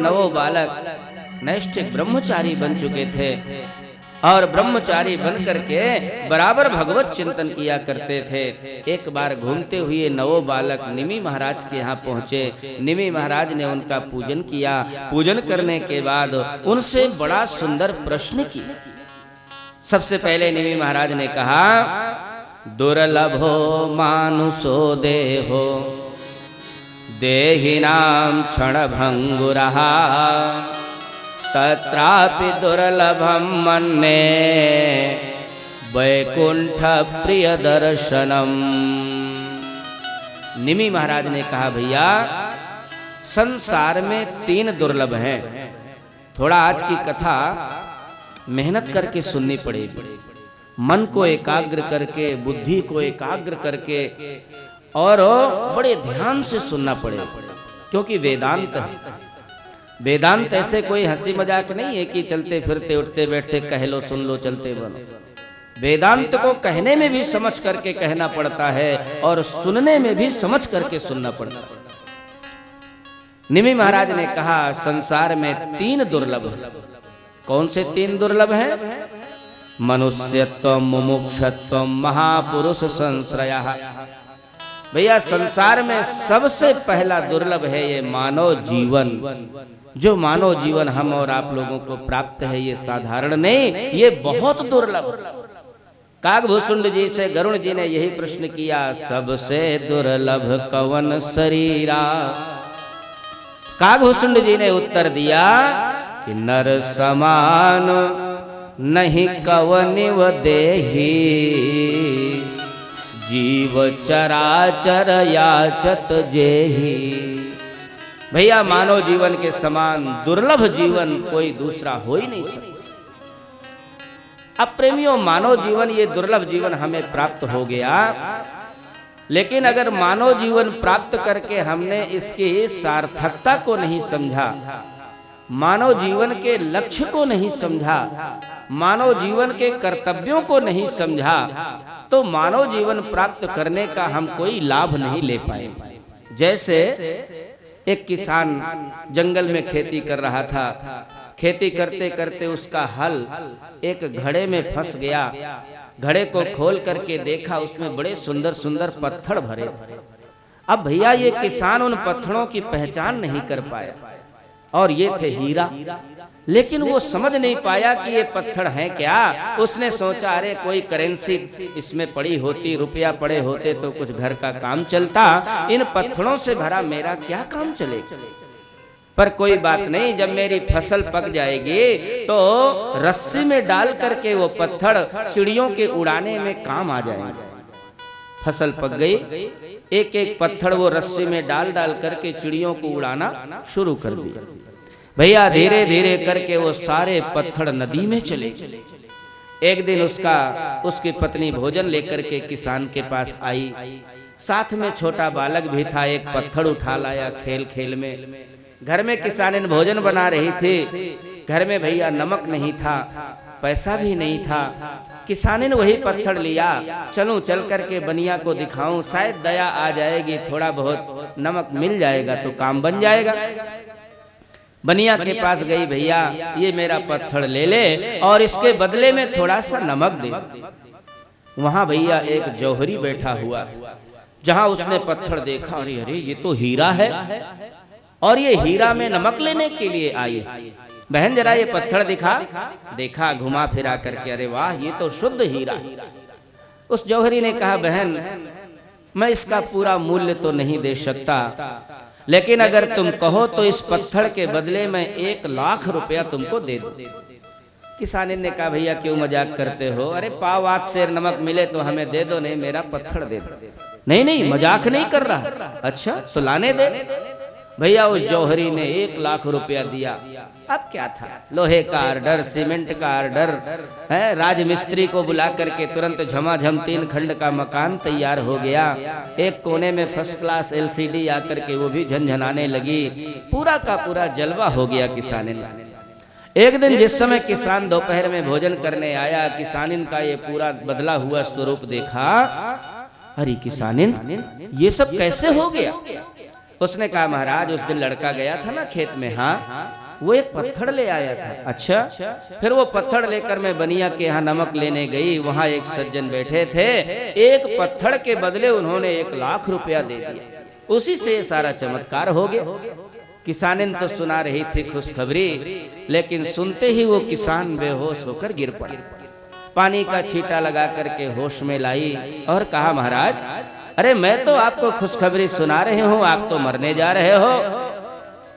नवो बालक नैष्ठिक ब्रह्मचारी बन चुके थे और ब्रह्मचारी बन करके बराबर भगवत चिंतन किया करते थे। एक बार घूमते हुए नवो बालक निमि महाराज के यहाँ पहुँचे। निमि महाराज ने उनका पूजन किया। पूजन करने के बाद उनसे बड़ा सुंदर प्रश्न किया। सबसे पहले निमि महाराज ने कहा, दुर्लभो मानुषो देहो देहिनां क्षणभंगुरः तत्रापि दुर्लभं मन्ये वैकुंठ प्रिय दर्शनम। निमि महाराज ने कहा, भैया संसार में 3 दुर्लभ हैं। थोड़ा आज की कथा मेहनत करके सुननी पड़ेगी, मन को एकाग्र करके, बुद्धि को एकाग्र करके और बड़े ध्यान से सुनना पड़ेगा, क्योंकि वेदांत है। वेदांत ऐसे कोई हंसी मजाक नहीं है कि चलते फिरते उठते बैठते कह लो सुन लो चलते बनो। वेदांत को कहने में भी समझ करके कहना पड़ता है और सुनने में भी समझ करके सुनना पड़ता है। निमि महाराज ने कहा, संसार में 3 दुर्लभ। कौन से 3 दुर्लभ हैं? मनुष्यत्व, मुमुक्षत्व, महापुरुष संश्रयः। भैया संसार में सबसे पहला दुर्लभ है ये मानव जीवन। जो मानव जीवन हम और आप लोगों को प्राप्त है ये साधारण नहीं, ये बहुत दुर्लभ। काकभूषुंड जी से गरुड़ जी ने यही प्रश्न किया, सबसे दुर्लभ कवन शरीरा। काकभूषुंड जी ने उत्तर दिया कि नर समान नहीं कवनिव देही जीव चराचर याचत जेही। भैया मानव जीवन के समान दुर्लभ जीवन कोई दूसरा हो ही नहीं सकता। अब प्रेमियों, मानव जीवन ये दुर्लभ जीवन हमें प्राप्त हो गया, लेकिन अगर मानव जीवन प्राप्त करके हमने इसकी सार्थकता को नहीं समझा, मानव जीवन के लक्ष्य को नहीं समझा, मानव जीवन के कर्तव्यों को नहीं समझा, तो मानव जीवन प्राप्त करने का हम कोई लाभ नहीं ले पाए। जैसे एक किसान जंगल में खेती कर रहा था। खेती करते करते उसका हल एक घड़े में फंस गया। घड़े को खोल करके देखा, उसमें बड़े सुंदर सुंदर पत्थर भरे। अब भैया ये किसान उन पत्थरों की पहचान नहीं कर पाया, और ये थे हीरा। लेकिन वो समझ नहीं पाया कि ये पत्थर हैं क्या। उसने सोचा, अरे कोई करेंसी इसमें पड़ी होती, रुपया पड़े होते तो कुछ घर का काम चलता, इन पत्थरों से भरा मेरा क्या काम चलेगा। पर कोई बात नहीं, जब मेरी फसल पक जाएगी तो रस्सी में डाल करके वो पत्थर चिड़ियों के उड़ाने में काम आ जाएंगे। फसल पक गई, एक एक पत्थर वो रस्सी में डाल डाल करके चिड़ियों को उड़ाना शुरू कर दिया। भैया धीरे धीरे करके वो सारे पत्थर नदी में चले। एक दिन उसकी पत्नी भोजन लेकर के किसान के पास आई। साथ में छोटा बालक भी था, एक पत्थर उठा लाया खेल खेल में। घर में किसानिन भोजन बना रही थी। घर में भैया नमक नहीं था, पैसा भी नहीं था। किसानिन वही पत्थर लिया, चलूं चल करके बनिया को दिखाऊं, शायद दया आ जाएगी, थोड़ा बहुत नमक मिल जाएगा तो काम बन जाएगा। बनिया के पास गई, भैया ये मेरा पत्थर ले ले और इसके बदले में थोड़ा सा नमक दे। वहां भैया एक जौहरी बैठा हुआ, जहां उसने पत्थर देखा, अरे अरे ये तो हीरा है, और ये हीरा में नमक लेने के लिए आई। बहन जरा ये पत्थर दिखा। देखा, घुमा फिरा करके, अरे वाह ये तो शुद्ध हीरा। उस जौहरी ने कहा, बहन मैं इसका पूरा मूल्य तो नहीं दे सकता, लेकिन अगर तुम कहो तो इस पत्थर के बदले में 1 लाख रुपया तुमको दे दो। किसानिन ने कहा, भैया क्यों मजाक करते हो, अरे पाव आध सेर नमक मिले तो हमें दे दो, नहीं मेरा पत्थर दे दो। नहीं नहीं मजाक नहीं कर रहा। अच्छा तो लाने दे। भैया उस जौहरी ने 1 लाख रुपया दिया। अब क्या था, लोहे का आर्डर, सीमेंट का आर्डर है, राजमिस्त्री को बुला करके तुरंत झमाझम 3 खंड का मकान तैयार हो गया। एक कोने में फर्स्ट क्लास LCD आकर के वो भी झनझनाने लगी। पूरा का पूरा जलवा हो गया किसानिन। एक दिन जिस समय किसान दोपहर में भोजन करने आया, किसानिन का ये पूरा बदला हुआ स्वरूप देखा। अरे किसानिन ये सब कैसे हो गया। उसने कहा महाराज उस दिन लड़का गया था ना खेत में, हाँ वो एक पत्थर ले आया था। अच्छा, फिर वो पत्थर लेकर मैं बनिया के यहाँ नमक लेने गई, वहां एक सज्जन बैठे थे, एक पत्थर के बदले उन्होंने 1 लाख रुपया दे दिया, उसी से सारा चमत्कार हो गया। किसानिन तो सुना रही थी खुशखबरी, लेकिन सुनते ही वो किसान बेहोश होकर गिर पड़ा। पानी का छींटा लगा करके होश में लाई और कहा महाराज अरे मैं तो आपको खुशखबरी सुना रहे हूँ, आप तो मरने जा रहे हो।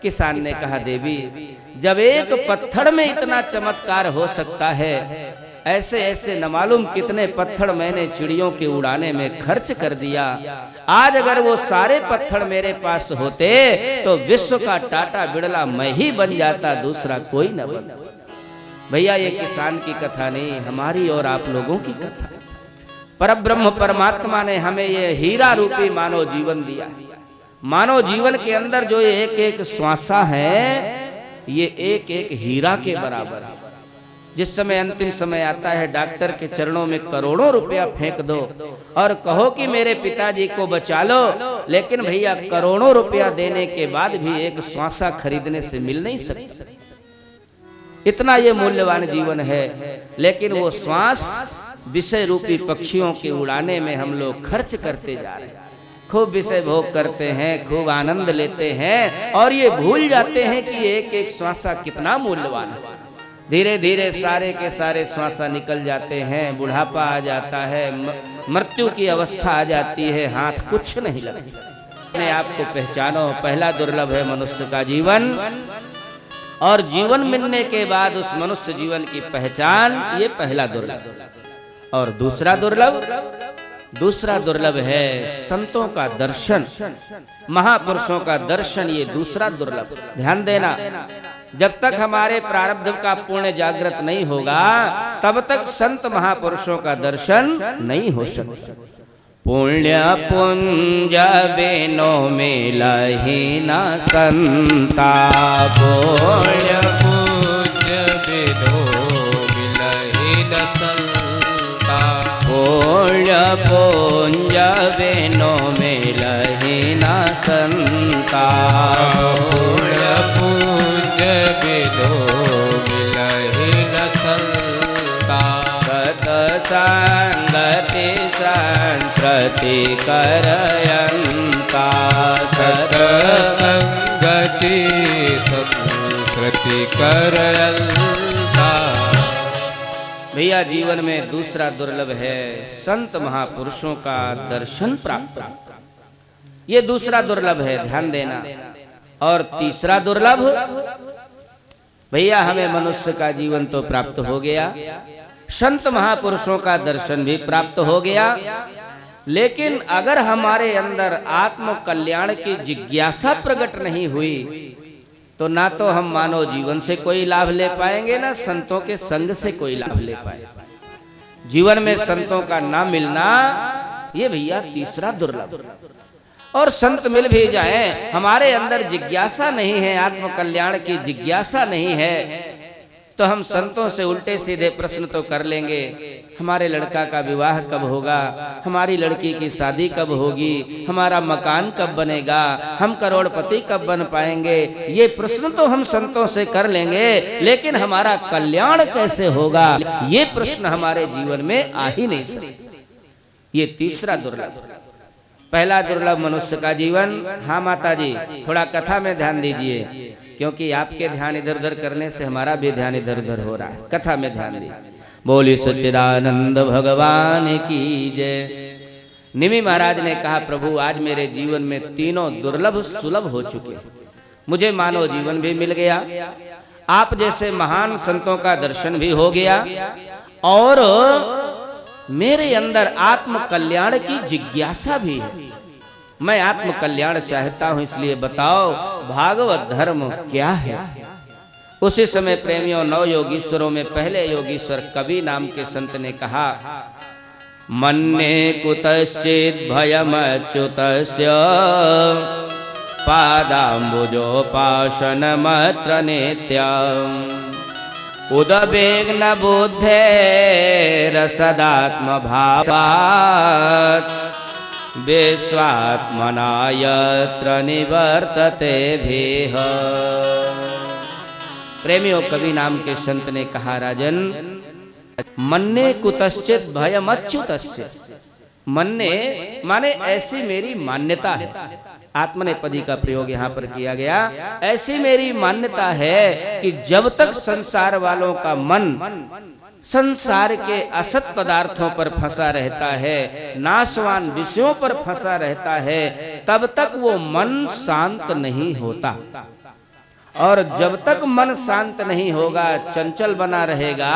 किसान ने कहा देवी जब एक पत्थर में इतना चमत्कार हो सकता है, ऐसे ऐसे न मालूम कितने पत्थर मैंने चिड़ियों के उड़ाने में खर्च कर दिया, आज अगर वो सारे पत्थर मेरे पास होते तो विश्व का टाटा बिड़ला मैं ही बन जाता, दूसरा कोई न बनता। भैया ये किसान की कथा नहीं, हमारी और आप लोगों की कथा। परब्रह्म परमात्मा ने हमें ये हीरा रूपी मानव जीवन दिया। मानव जीवन के अंदर जो ये एक एक श्वासा है, ये एक एक हीरा के बराबर है। जिस समय अंतिम समय आता है, डॉक्टर के चरणों में करोड़ों रुपया फेंक दो और कहो कि मेरे पिताजी को बचा लो, लेकिन भैया करोड़ों रुपया देने के बाद भी एक श्वासा खरीदने से मिल नहीं सकता। इतना ये मूल्यवान जीवन है, लेकिन वो श्वास विषय रूपी पक्षियों के उड़ाने में हम लोग खर्च करते जा रहे हैं। खूब विषय भोग करते हैं, खूब आनंद लेते हैं और ये भूल जाते हैं कि एक एक श्वासा कितना मूल्यवान है। धीरे धीरे सारे के सारे श्वासा निकल जाते हैं, बुढ़ापा आ जाता है, मृत्यु की अवस्था आ जाती है, हाथ कुछ नहीं लगता। अपने आप को पहचानो। पहला दुर्लभ है मनुष्य का जीवन, और जीवन मिलने के बाद उस मनुष्य जीवन की पहचान, ये पहला दुर्लभ। और दूसरा दुर्लभ है संतों का दर्शन, महापुरुषों का दर्शन, ये दूसरा दुर्लभ। ध्यान देना, जब तक हमारे प्रारब्ध का पुण्य जागृत नहीं होगा तब तक संत महापुरुषों का दर्शन नहीं हो सकता। पुण्य पुंज बेनो मिलहि न संता, पुण्य पुंज बेनो मिलहि न संता, पुण्य पुंज बेनो मिलहि न संता, पुण्य पुंज बेनो मिलहि न संता, सत्संगति संस्कृति करयंता, सत्संगति संस्कृति करयंता। भैया जीवन में दूसरा दुर्लभ है संत महापुरुषों का दर्शन प्राप्त। ये दूसरा दुर्लभ है, ध्यान देना। और तीसरा दुर्लभ, भैया हमें मनुष्य का जीवन तो प्राप्त हो गया, संत महापुरुषों का दर्शन भी प्राप्त हो गया, लेकिन अगर हमारे अंदर आत्म कल्याण की जिज्ञासा प्रकट नहीं हुई तो ना तो हम मानव जीवन से कोई लाभ ले पाएंगे, ना संतों के संग से कोई लाभ ले पाएंगे। जीवन में संतों का ना मिलना, ये भैया तीसरा दुर्लभ। और संत मिल भी जाएं, हमारे अंदर जिज्ञासा नहीं है, आत्म कल्याण की जिज्ञासा नहीं है, तो हम संतों से उल्टे सीधे प्रश्न तो कर लेंगे। हमारे लड़का का विवाह कब होगा, हमारी लड़की की शादी कब होगी, हमारा मकान कब बनेगा, हम करोड़पति कब बन पाएंगे, ये प्रश्न तो हम संतों से कर लेंगे, लेकिन हमारा कल्याण कैसे होगा, ये प्रश्न हमारे जीवन में आ ही नहीं सकते। ये तीसरा दुर्लभ। पहला दुर्लभ मनुष्य का जीवन। हाँ माता जी, थोड़ा कथा में ध्यान दीजिए, क्योंकि आपके ध्यान इधर उधर करने से हमारा भी ध्यान इधर उधर हो रहा है। कथा में ध्यान दीजिए। बोली सच्चिदानंद भगवान की जय। निमि महाराज ने कहा प्रभु आज मेरे जीवन में तीनों दुर्लभ सुलभ हो चुके, मुझे मानव जीवन भी मिल गया, आप जैसे महान संतों का दर्शन भी हो गया, और मेरे अंदर आत्म कल्याण की जिज्ञासा भी है। मैं आत्म कल्याण चाहता हूं, इसलिए बताओ भागवत धर्म क्या है। उसी समय प्रेमियों, 9 योगीश्वरों में पहले योगीश्वर कवि नाम के संत ने कहा, मन्ये कुतश्चित् भयमच्युतस्य पादाम्बुजोपासनमत्र नित्यम् उदवेग्न बुद्धेर्सदात्मभावात् विश्वात्मना यत्र निवर्तते भीह। प्रेमियों, कवि नाम के संत ने कहा, राजन मन्ने कुतश्चित भयमच्युतस्य। मन्ने माने ऐसी मेरी मान्यता है, आत्मनेपदी का प्रयोग यहाँ पर किया गया। ऐसी मेरी मान्यता है कि जब तक संसार वालों का मन संसार के असत पदार्थों पर फंसा रहता है, नाशवान विषयों पर फंसा रहता है, तब तक वो मन शांत नहीं होता। और जब तक मन शांत नहीं होगा, चंचल बना रहेगा,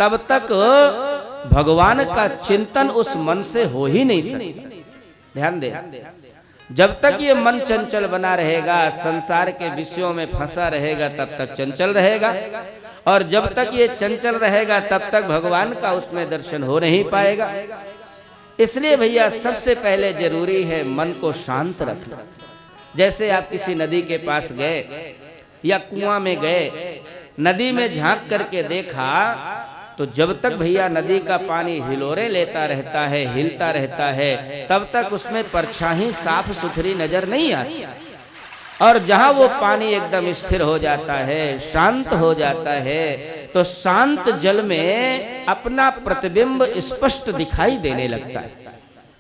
तब तक भगवान का चिंतन उस मन से हो ही नहीं सकता। ध्यान दे, जब तक ये मन चंचल बना रहेगा, संसार के विषयों में फंसा रहेगा, तब तक चंचल रहेगा। और जब तक ये चंचल रहेगा, तब तक भगवान का उसमें दर्शन हो नहीं पाएगा। इसलिए भैया सबसे पहले जरूरी है मन को शांत रखना। जैसे आप किसी नदी के पास गए या कुआं में गए, नदी में झांक करके देखा, तो जब तक भैया नदी का पानी हिलोरे लेता रहता है, हिलता रहता है, तब तक उसमें परछाई साफ सुथरी नजर नहीं आती। और जहां वो पानी एकदम स्थिर हो जाता है, शांत हो जाता है, तो शांत जल में अपना प्रतिबिंब स्पष्ट दिखाई देने लगता है।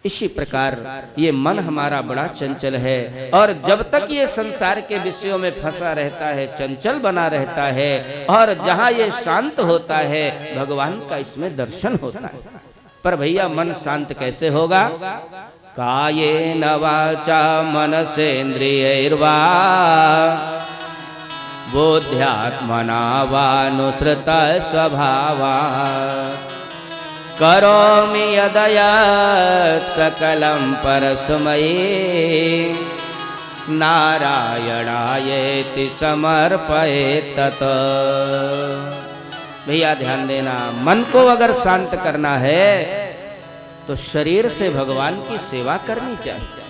इसी प्रकार ये मन हमारा बड़ा चंचल है, और जब तक ये संसार के विषयों में फंसा रहता है, चंचल बना रहता है, और जहां ये शांत होता है, भगवान का इसमें दर्शन होता है। पर भैया मन शांत कैसे होगा? कायेन वाचा मनसेन्द्रियैर्वा बुद्ध्यात्मना वानुसृता स्वभावा करोमि यदयत् सकलं परस्मै नारायणायेति समर्पयेत् तत्। भैया ध्यान देना, मन को अगर शांत करना है तो शरीर से भगवान की सेवा करनी चाहिए।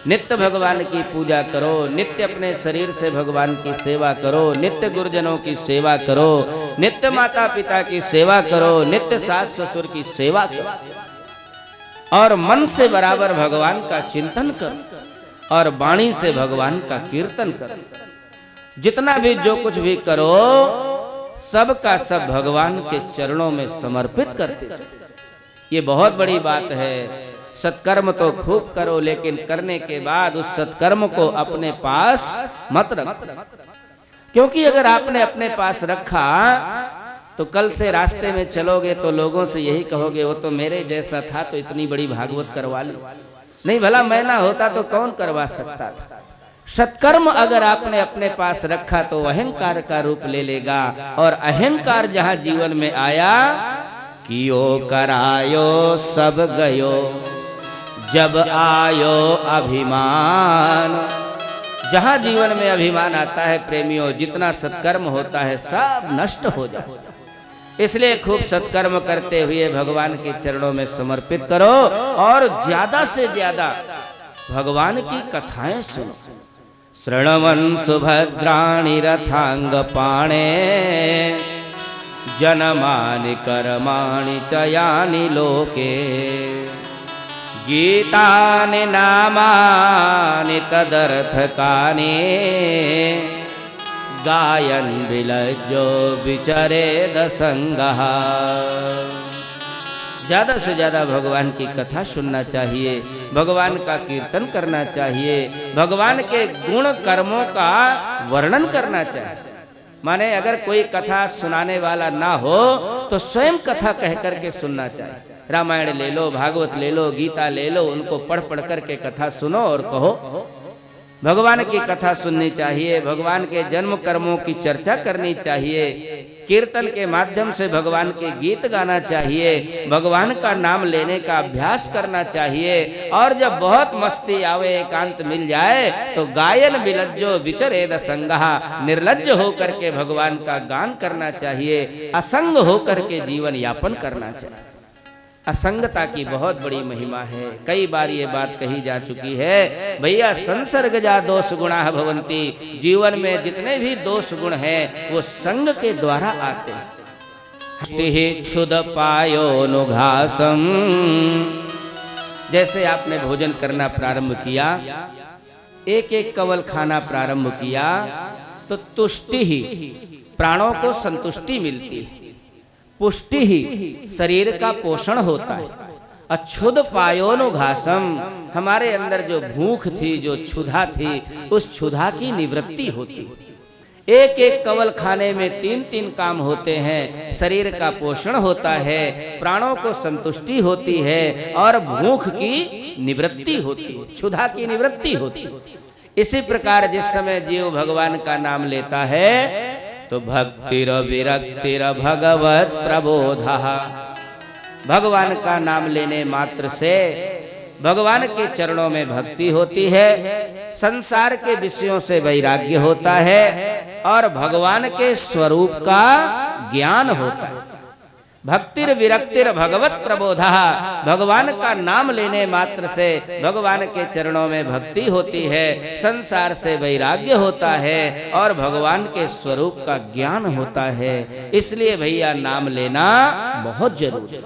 नित्य भगवान की पूजा करो, नित्य अपने शरीर से भगवान की सेवा करो, नित्य गुरुजनों की सेवा करो, नित्य माता पिता की सेवा करो, नित्य सास ससुर की सेवा करो, और मन से बराबर भगवान का चिंतन करो, और वाणी से भगवान का कीर्तन करो। जितना भी जो कुछ भी करो, सब का सब भगवान के चरणों में समर्पित करते चलो। ये बहुत बड़ी बात है। सत्कर्म तो खूब करो, लेकिन करने के बाद उस सत्कर्म को अपने पास मत रखो, क्योंकि अगर आपने अपने पास रखा तो कल से रास्ते में चलोगे तो लोगों से यही कहोगे, वो तो मेरे जैसा था तो इतनी बड़ी भागवत करवा ली। नहीं, भला मैं ना होता तो कौन करवा सकता था। सत्कर्म अगर आपने अपने पास रखा तो अहंकार का रूप ले लेगा, और अहंकार जहां जीवन में आया, कियो करायो सब गयो जब आयो अभिमान। जहां जीवन में अभिमान आता है प्रेमियों, जितना सत्कर्म होता है सब नष्ट हो जाता है। इसलिए खूब सत्कर्म करते हुए भगवान के चरणों में समर्पित करो, और ज्यादा से ज्यादा भगवान की कथाएं सुनो। श्रृण्वन् सुभद्राणि रथांग पाणे जनमानि कर्माणि च यानि लोके गीतानि नामानि तदर्थकानि गायन् विलज्जो विचरेद संगः। ज्यादा से ज्यादा भगवान की कथा सुनना चाहिए, भगवान का कीर्तन करना चाहिए, भगवान के गुण कर्मों का वर्णन करना चाहिए। माने अगर कोई कथा सुनाने वाला ना हो तो स्वयं कथा कह करके सुनना चाहिए। रामायण ले लो, भागवत ले लो, गीता ले लो, उनको पढ़ पढ़ करके कथा सुनो और कहो। भगवान की कथा सुननी चाहिए, भगवान के जन्म कर्मों की चर्चा करनी चाहिए, कीर्तन के माध्यम से भगवान के गीत गाना चाहिए, भगवान का नाम लेने का अभ्यास करना चाहिए। और जब बहुत मस्ती आवे, एकांत मिल जाए, तो गायन विलज्जो विचरेद संगः, निर्लज्ज होकर के भगवान का गान करना चाहिए, असंग होकर के जीवन यापन करना चाहिए। असंगता की बहुत बड़ी महिमा है। कई बार ये बात कही जा चुकी है, भैया संसर्गजा दोष गुणा भवंती। जीवन में जितने भी दोष गुण हैं वो संग के द्वारा आते हैं। क्षुद पायो नुघासम जैसे आपने भोजन करना प्रारंभ किया, एक एक कवल खाना प्रारंभ किया, तो तुष्टि ही प्राणों को संतुष्टि मिलती है, पुष्टि ही शरीर का पोषण होता है। अक्षुध पायोनु घासम, हमारे अंदर जो भूख थी, जो क्षुधा थी, उस क्षुधा की निवृत्ति होती। एक एक कवल खाने में 3-3 काम होते हैं। शरीर का पोषण होता है, प्राणों को संतुष्टि होती है और भूख की निवृत्ति होती है, क्षुधा की निवृत्ति होती है। इसी प्रकार जिस समय जीव भगवान का नाम लेता है तो भक्तिर विरक्तिर भगवत प्रबोधः, भगवान का नाम लेने मात्र से भगवान के चरणों में भक्ति होती है, संसार के विषयों से वैराग्य होता है और भगवान के स्वरूप का ज्ञान होता है। भक्तिर विरक्तिर भगवत प्रबोधः, भगवान का नाम लेने मात्र से भगवान के चरणों में भक्ति होती है, संसार से वैराग्य होता है और भगवान के स्वरूप का ज्ञान होता है। इसलिए भैया नाम लेना बहुत जरूरी है।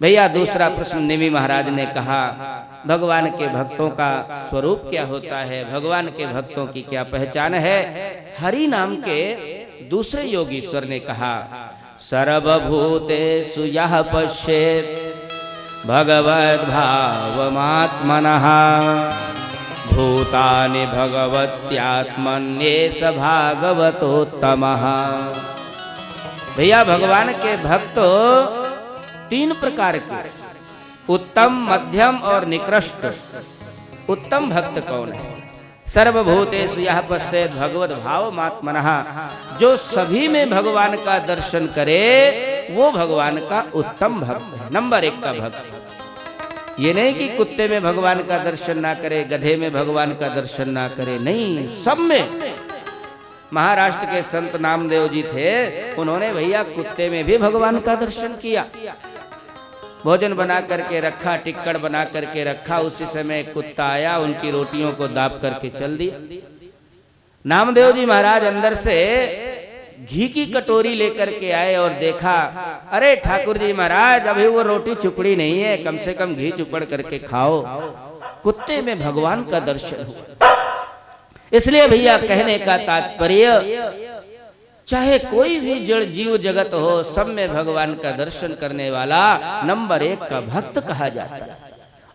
भैया दूसरा प्रश्न निमि महाराज ने कहा, भगवान के भक्तों का स्वरूप क्या होता है, भगवान के भक्तों की क्या पहचान है। हरि नाम के दूसरे योगीश्वर ने कहा, सर्वभूतेषु यः पश्येत् भगवद्भावमात्मनः भूतानि भगवत्यात्मन्येष भागवतोत्तमः। भैया भगवान के भक्त 3 प्रकार के, उत्तम, मध्यम और निकृष्ट। उत्तम भक्त कौन है? सर्वभूतेषु यः पश्येत् भगवद् भावमात्मनः, जो सभी में भगवान का दर्शन करे वो भगवान का उत्तम भक्त है, नंबर 1 का भक्त। ये नहीं कि कुत्ते में भगवान का दर्शन ना करे, गधे में भगवान का दर्शन ना करे, नहीं, सब में। महाराष्ट्र के संत नामदेव जी थे, उन्होंने भैया कुत्ते में भी भगवान का दर्शन किया। भोजन बना करके रखा, टिक्कड़ बना करके रखा, उसी समय कुत्ता आया, उनकी रोटियों को दाब करके चल दिया। नामदेव जी महाराज अंदर से घी की कटोरी लेकर के आए और देखा, अरे ठाकुर जी महाराज अभी वो रोटी चुपड़ी नहीं है, कम से कम घी चुपड़ करके खाओ। कुत्ते में भगवान का दर्शन हुआ। इसलिए भैया कहने का तात्पर्य, चाहे कोई भी जड़ जीव जगत हो, सब में भगवान का दर्शन करने वाला नंबर 1 का भक्त कहा जाता है।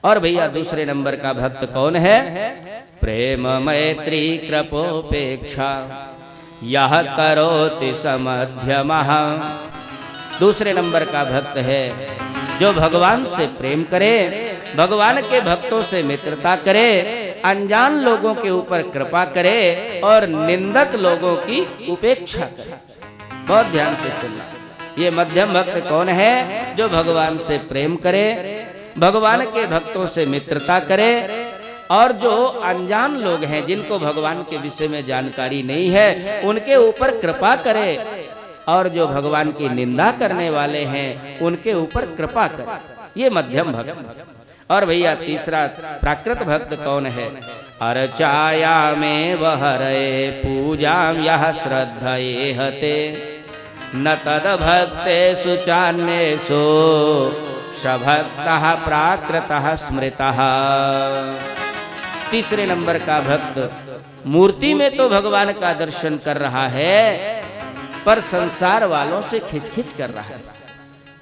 और भैया दूसरे नंबर का भक्त कौन है? प्रेम मैत्री कृपोपेक्षा यह करोति समध्यमः। दूसरे नंबर का भक्त है जो भगवान से प्रेम करे, भगवान के भक्तों से मित्रता करे, अनजान लोगों के ऊपर कृपा करे और निंदक लोगों की उपेक्षा करे। बहुत ध्यान से सुनना, ये मध्यम भक्त कौन है? जो भगवान से प्रेम करे, भगवान के भक्तों से मित्रता करे और जो अनजान लोग हैं, जिनको भगवान के विषय में जानकारी नहीं है, उनके ऊपर कृपा करे और जो भगवान की निंदा करने वाले हैं उनके ऊपर कृपा करे। ये मध्यम भक्त। और भैया तीसरा प्राकृत भक्त कौन है? अर्चाया में वहरे पूजाम यह श्रद्धये हते न तद भक्ते सुचान्येषु सभक्तः प्राकृतः स्मृतः। तीसरे नंबर का भक्त मूर्ति में तो भगवान का दर्शन कर रहा है, पर संसार वालों से खिचखिच कर रहा है।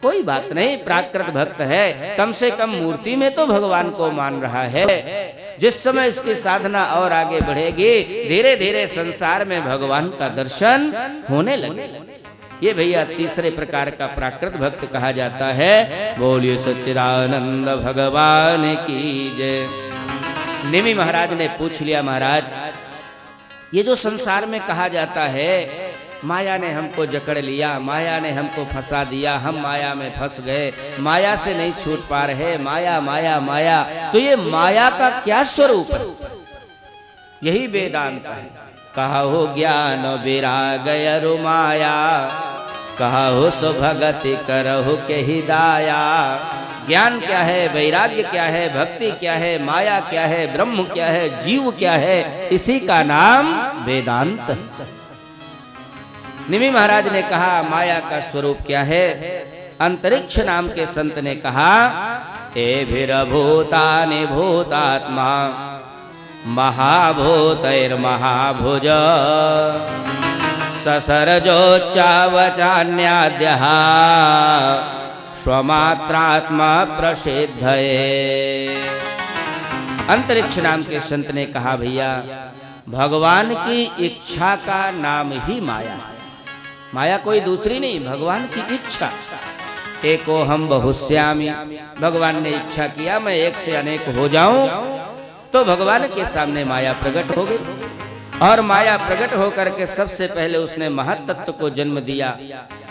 कोई बात नहीं, प्राकृत भक्त है, कम से कम मूर्ति में तो भगवान को मान रहा है। जिस समय इसकी साधना और आगे बढ़ेगी, धीरे धीरे संसार में भगवान का दर्शन होने लगे। ये भैया तीसरे प्रकार का प्राकृत भक्त कहा जाता है। बोलिए सच्चिदानंद भगवान की जय। निमि महाराज ने पूछ लिया, महाराज ये जो संसार में कहा जाता है माया ने हमको जकड़ लिया, माया ने हमको फंसा दिया, हम माया में फंस गए, माया से नहीं छूट पा रहे, माया माया माया, तो ये माया का क्या स्वरूप है? यही वेदांत है। कहो ज्ञान विराग अरु माया, कहो सो भगति करहु के हिदाया। ज्ञान क्या है, वैराग्य क्या है, भक्ति क्या है, माया क्या है, ब्रह्म क्या है, जीव क्या है, इसी का नाम वेदांत। निमि महाराज ने कहा माया का स्वरूप क्या है? अंतरिक्ष नाम के संत ने कहा एभिर्भूतानि भूतात्मा महाभूतैर्महाभुज ससर्जोच्चावचान्याद्यः स्वमात्रात्मा प्रसिद्धये। अंतरिक्ष नाम के संत ने कहा, भैया भगवान की इच्छा का नाम ही माया है। माया कोई दूसरी नहीं, भगवान की इच्छा। एको हम बहुश्यामी, भगवान ने इच्छा किया मैं एक से अनेक हो जाऊं, तो भगवान के सामने माया प्रकट हो गई। और माया प्रकट होकर के सबसे पहले उसने महत्तत्व को जन्म दिया।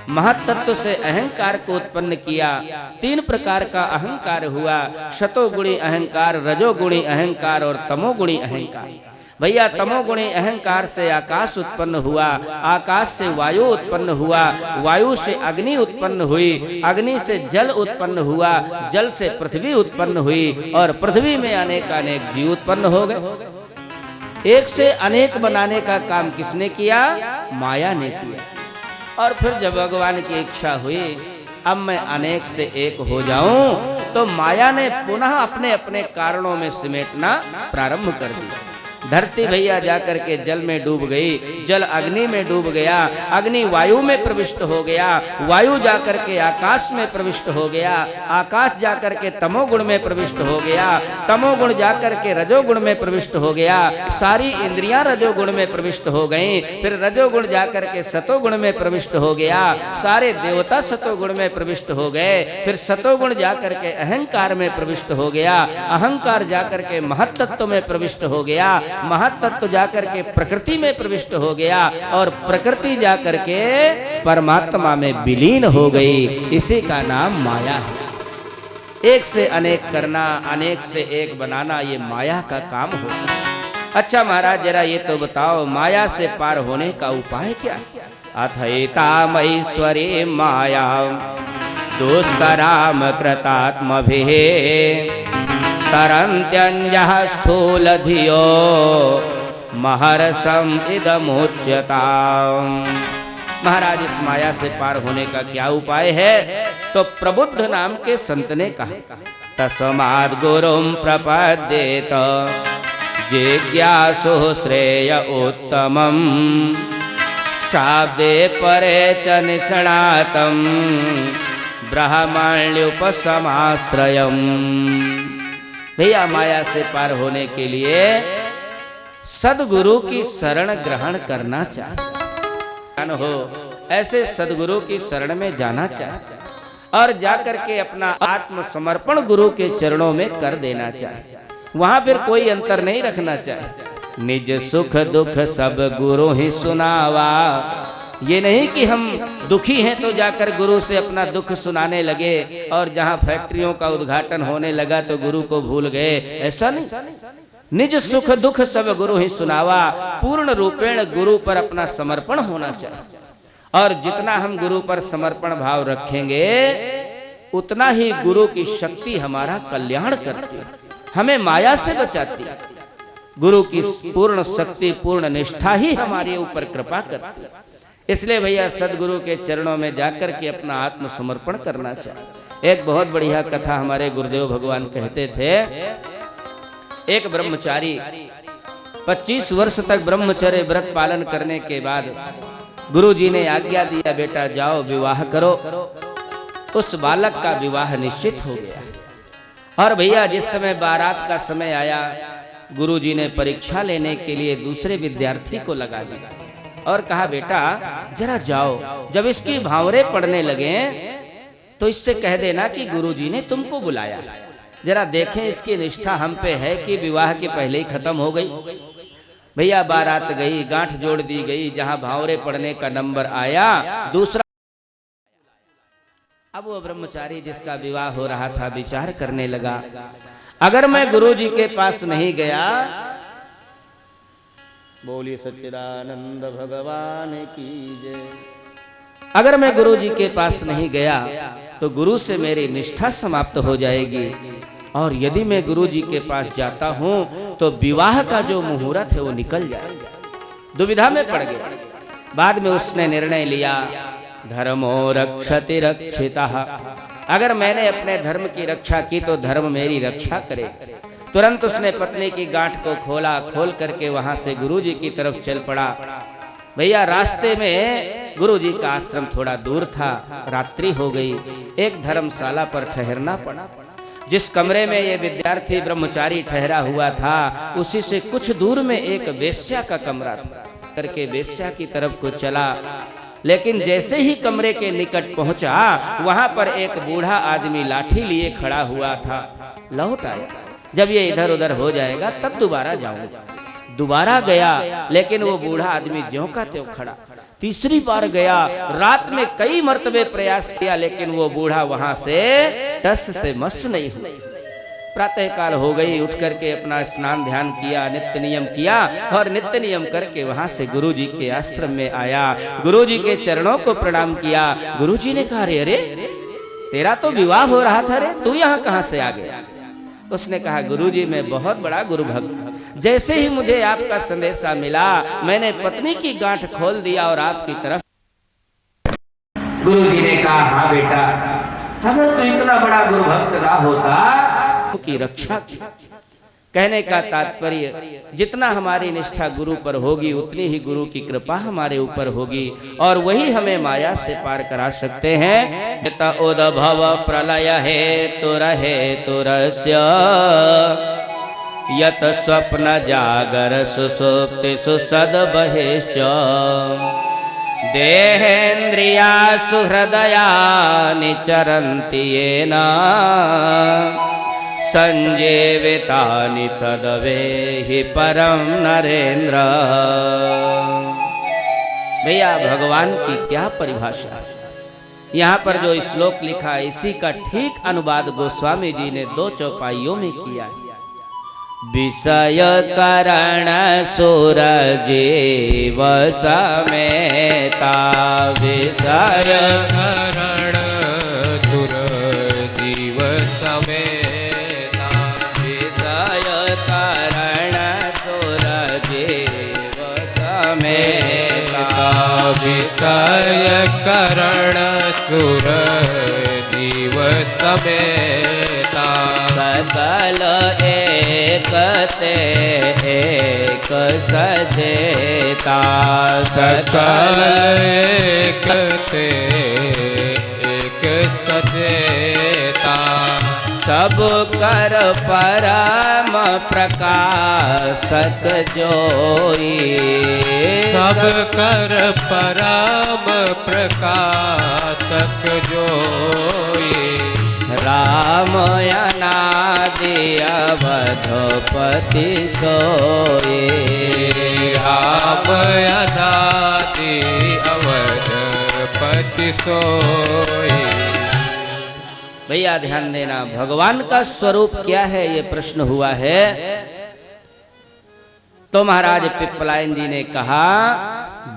महत्तत्व से अहंकार को उत्पन्न किया। 3 प्रकार का अहंकार हुआ, शतोगुणी अहंकार, रजोगुणी अहंकार और तमोगुणी अहंकार। भैया तमोगुणी अहंकार से आकाश उत्पन्न हुआ, आकाश से वायु उत्पन्न हुआ, वायु से अग्नि उत्पन्न हुई, अग्नि से जल उत्पन्न हुआ, जल से पृथ्वी उत्पन्न हुई और पृथ्वी में अनेक अनेक जीव उत्पन्न हो गए। एक से अनेक बनाने का काम किसने किया? माया ने किया। और फिर जब भगवान की इच्छा हुई अब मैं अनेक से एक हो जाऊं, तो माया ने पुनः अपने अपने कारणों में सिमेटना प्रारंभ कर दिया। धरती भैया जाकर के जल में डूब गई, जल अग्नि में डूब गया, अग्नि वायु में प्रविष्ट हो गया, वायु जाकर के आकाश में प्रविष्ट हो गया, आकाश जाकर के तमोगुण में प्रविष्ट हो गया, तमोगुण जाकर के रजोगुण में प्रविष्ट हो गया, सारी इंद्रियां रजोगुण में प्रविष्ट हो गईं, फिर रजोगुण जाकर के सतोगुण में प्रविष्ट हो गया, सारे देवता सतोगुण में प्रविष्ट हो गए, फिर सतोगुण जाकर के अहंकार में प्रविष्ट हो गया, अहंकार जाकर के महत्तत्व में प्रविष्ट हो गया, महत्तत्व जाकर के प्रकृति में प्रविष्ट हो गया और प्रकृति जाकर के परमात्मा में विलीन हो गई। इसी का नाम माया है। एक से अनेक करना, अनेक से एक बनाना, ये माया का काम होता है। अच्छा महाराज जरा ये तो बताओ माया से पार होने का उपाय क्या है? अथैतामैश्वरी माया दुष्कराम कृतात्मभिः तरन्त्यन्यः स्थूलधियो महर्षम इदमुच्यताम्। महाराज इस माया से पार होने का क्या उपाय है? तो प्रबुद्ध नाम के संत ने कहा, तस्माद् गुरुं प्रपद्येत जिज्ञासु श्रेय उत्तमम् शाब्दे परे च निष्णातम् ब्रह्मण्युपसमाश्रयम्। भैया माया से पार होने के लिए सदगुरु की शरण ग्रहण करना चाहिए हो, ऐसे सदगुरु की शरण में जाना चाहिए और जाकर के अपना आत्मसमर्पण गुरु के चरणों में कर देना चाहिए। वहां फिर कोई अंतर नहीं रखना चाहिए। निज सुख दुख सब गुरु ही सुनावा। ये नहीं कि हम दुखी हैं तो जाकर गुरु से अपना दुख सुनाने लगे और जहां फैक्ट्रियों का उद्घाटन होने लगा तो गुरु को भूल गए, ऐसा नहीं। निज सुख दुख सब गुरु ही सुनावा। पूर्ण रूपेण गुरु पर अपना समर्पण होना चाहिए और जितना हम गुरु पर समर्पण भाव रखेंगे उतना ही गुरु की शक्ति हमारा कल्याण करती है, हमें माया से बचाती है। गुरु की पूर्ण शक्ति पूर्ण निष्ठा ही हमारे ऊपर कृपा करती है। इसलिए भैया सदगुरु के चरणों में जाकर के अपना आत्मसमर्पण करना चाहिए। एक बहुत बढ़िया कथा हमारे गुरुदेव भगवान कहते थे। एक ब्रह्मचारी 25 वर्ष तक ब्रह्मचर्य व्रत पालन करने के बाद गुरु जी ने आज्ञा दिया, बेटा जाओ विवाह करो। उस बालक का विवाह निश्चित हो गया। और भैया जिस समय बारात का समय आया गुरु जी ने परीक्षा लेने के लिए दूसरे विद्यार्थी को लगा दिया और कहा, बेटा जरा जाओ, जब इसकी भावरे पड़ने लगे तो इससे कह देना कि गुरुजी ने तुमको बुलाया, जरा देखें इसकी निष्ठा हम पे है कि विवाह के पहले ही खत्म हो गई। भैया बारात गई, गांठ जोड़ दी गई, जहां भावरे पड़ने का नंबर आया दूसरा। अब वो ब्रह्मचारी जिसका विवाह हो रहा था विचार करने लगा, अगर मैं गुरुजी के पास नहीं गया, बोलिए सच्चिदानंद भगवान की जय, अगर मैं गुरु जी के पास नहीं गया तो गुरु से मेरी निष्ठा समाप्त हो जाएगी और यदि मैं गुरु जी के पास जाता हूं तो विवाह का जो मुहूर्त है वो निकल जाएगा। दुविधा में पड़ गया। बाद में उसने निर्णय लिया, धर्मो रक्षति रक्षितः अगर मैंने अपने धर्म की रक्षा की तो धर्म मेरी रक्षा करे। तुरंत उसने पत्नी की गांठ को खोला, खोल करके वहां से गुरुजी की तरफ चल पड़ा। भैया रास्ते में गुरुजी का आश्रम थोड़ा दूर था, रात्रि हो गई, एक धर्मशाला पर ठहरना पड़ा। जिस कमरे में ये विद्यार्थी ब्रह्मचारी ठहरा हुआ था उसी से कुछ दूर में एक वेश्या का कमरा था। करके वेश्या की तरफ को चला, लेकिन जैसे ही कमरे के निकट पहुंचा वहां पर एक बूढ़ा आदमी लाठी लिए खड़ा हुआ था। लौट आया, जब ये इधर उधर हो जाएगा तब दोबारा जाऊंगा। दोबारा गया, लेकिन वो बूढ़ा आदमी ज्यों का त्यों खड़ा। तीसरी बार गया, रात में कई मर्तबे प्रयास किया, लेकिन वो बूढ़ा वहां से टस से मस नहीं हुआ। प्रातः काल हो गई, उठ करके अपना स्नान ध्यान किया, नित्य नियम किया और नित्य नियम करके वहां से गुरुजी के आश्रम में आया। गुरुजी के चरणों को प्रणाम किया। गुरुजी ने कहा, अरे तेरा तो विवाह हो रहा था रे, तू यहाँ कहाँ से आ गया? उसने कहा, गुरुजी मैं बहुत बड़ा गुरु भक्त, जैसे ही मुझे आपका संदेशा मिला मैंने पत्नी की गांठ खोल दिया और आपकी तरफ। गुरुजी ने कहा, हाँ बेटा, अगर तू इतना बड़ा गुरु भक्त ना होता की रक्षा की। कहने का तात्पर्य, जितना हमारी निष्ठा गुरु पर होगी उतनी ही गुरु की कृपा हमारे ऊपर होगी और वही हमें माया से पार करा सकते हैं। यत उद्भव प्रलय हेतु हेतुरस्य यत स्वप्न जागर सुसुप्ति सुसद बहेश्य देहेन्द्रिया सुहृदया निचरन्ति येन संजीवितानि तदवेहि परम नरेंद्र। भैया भगवान की क्या परिभाषा है। यहाँ पर जो श्लोक लिखा है इसी का ठीक अनुवाद गोस्वामी जी ने 2 चौपाइयों में किया है। विषय करण सुर जीव समेता, विषय करण सुर जीव समेता, विषय करण सुर जीव समेता, विषय करण सुर जीव समेता, सकल एकते एक सजेता, सकल एकते एक सजेता, सब कर परम प्रकाशक जोई, सब कर परम प्रकाशक जोई, राम अनादि अवधपति सोए, राम अनादि अवधपति सोए। भैया ध्यान देना, भगवान का स्वरूप क्या है ये प्रश्न हुआ है तो महाराज पिप्पलायन जी ने कहा,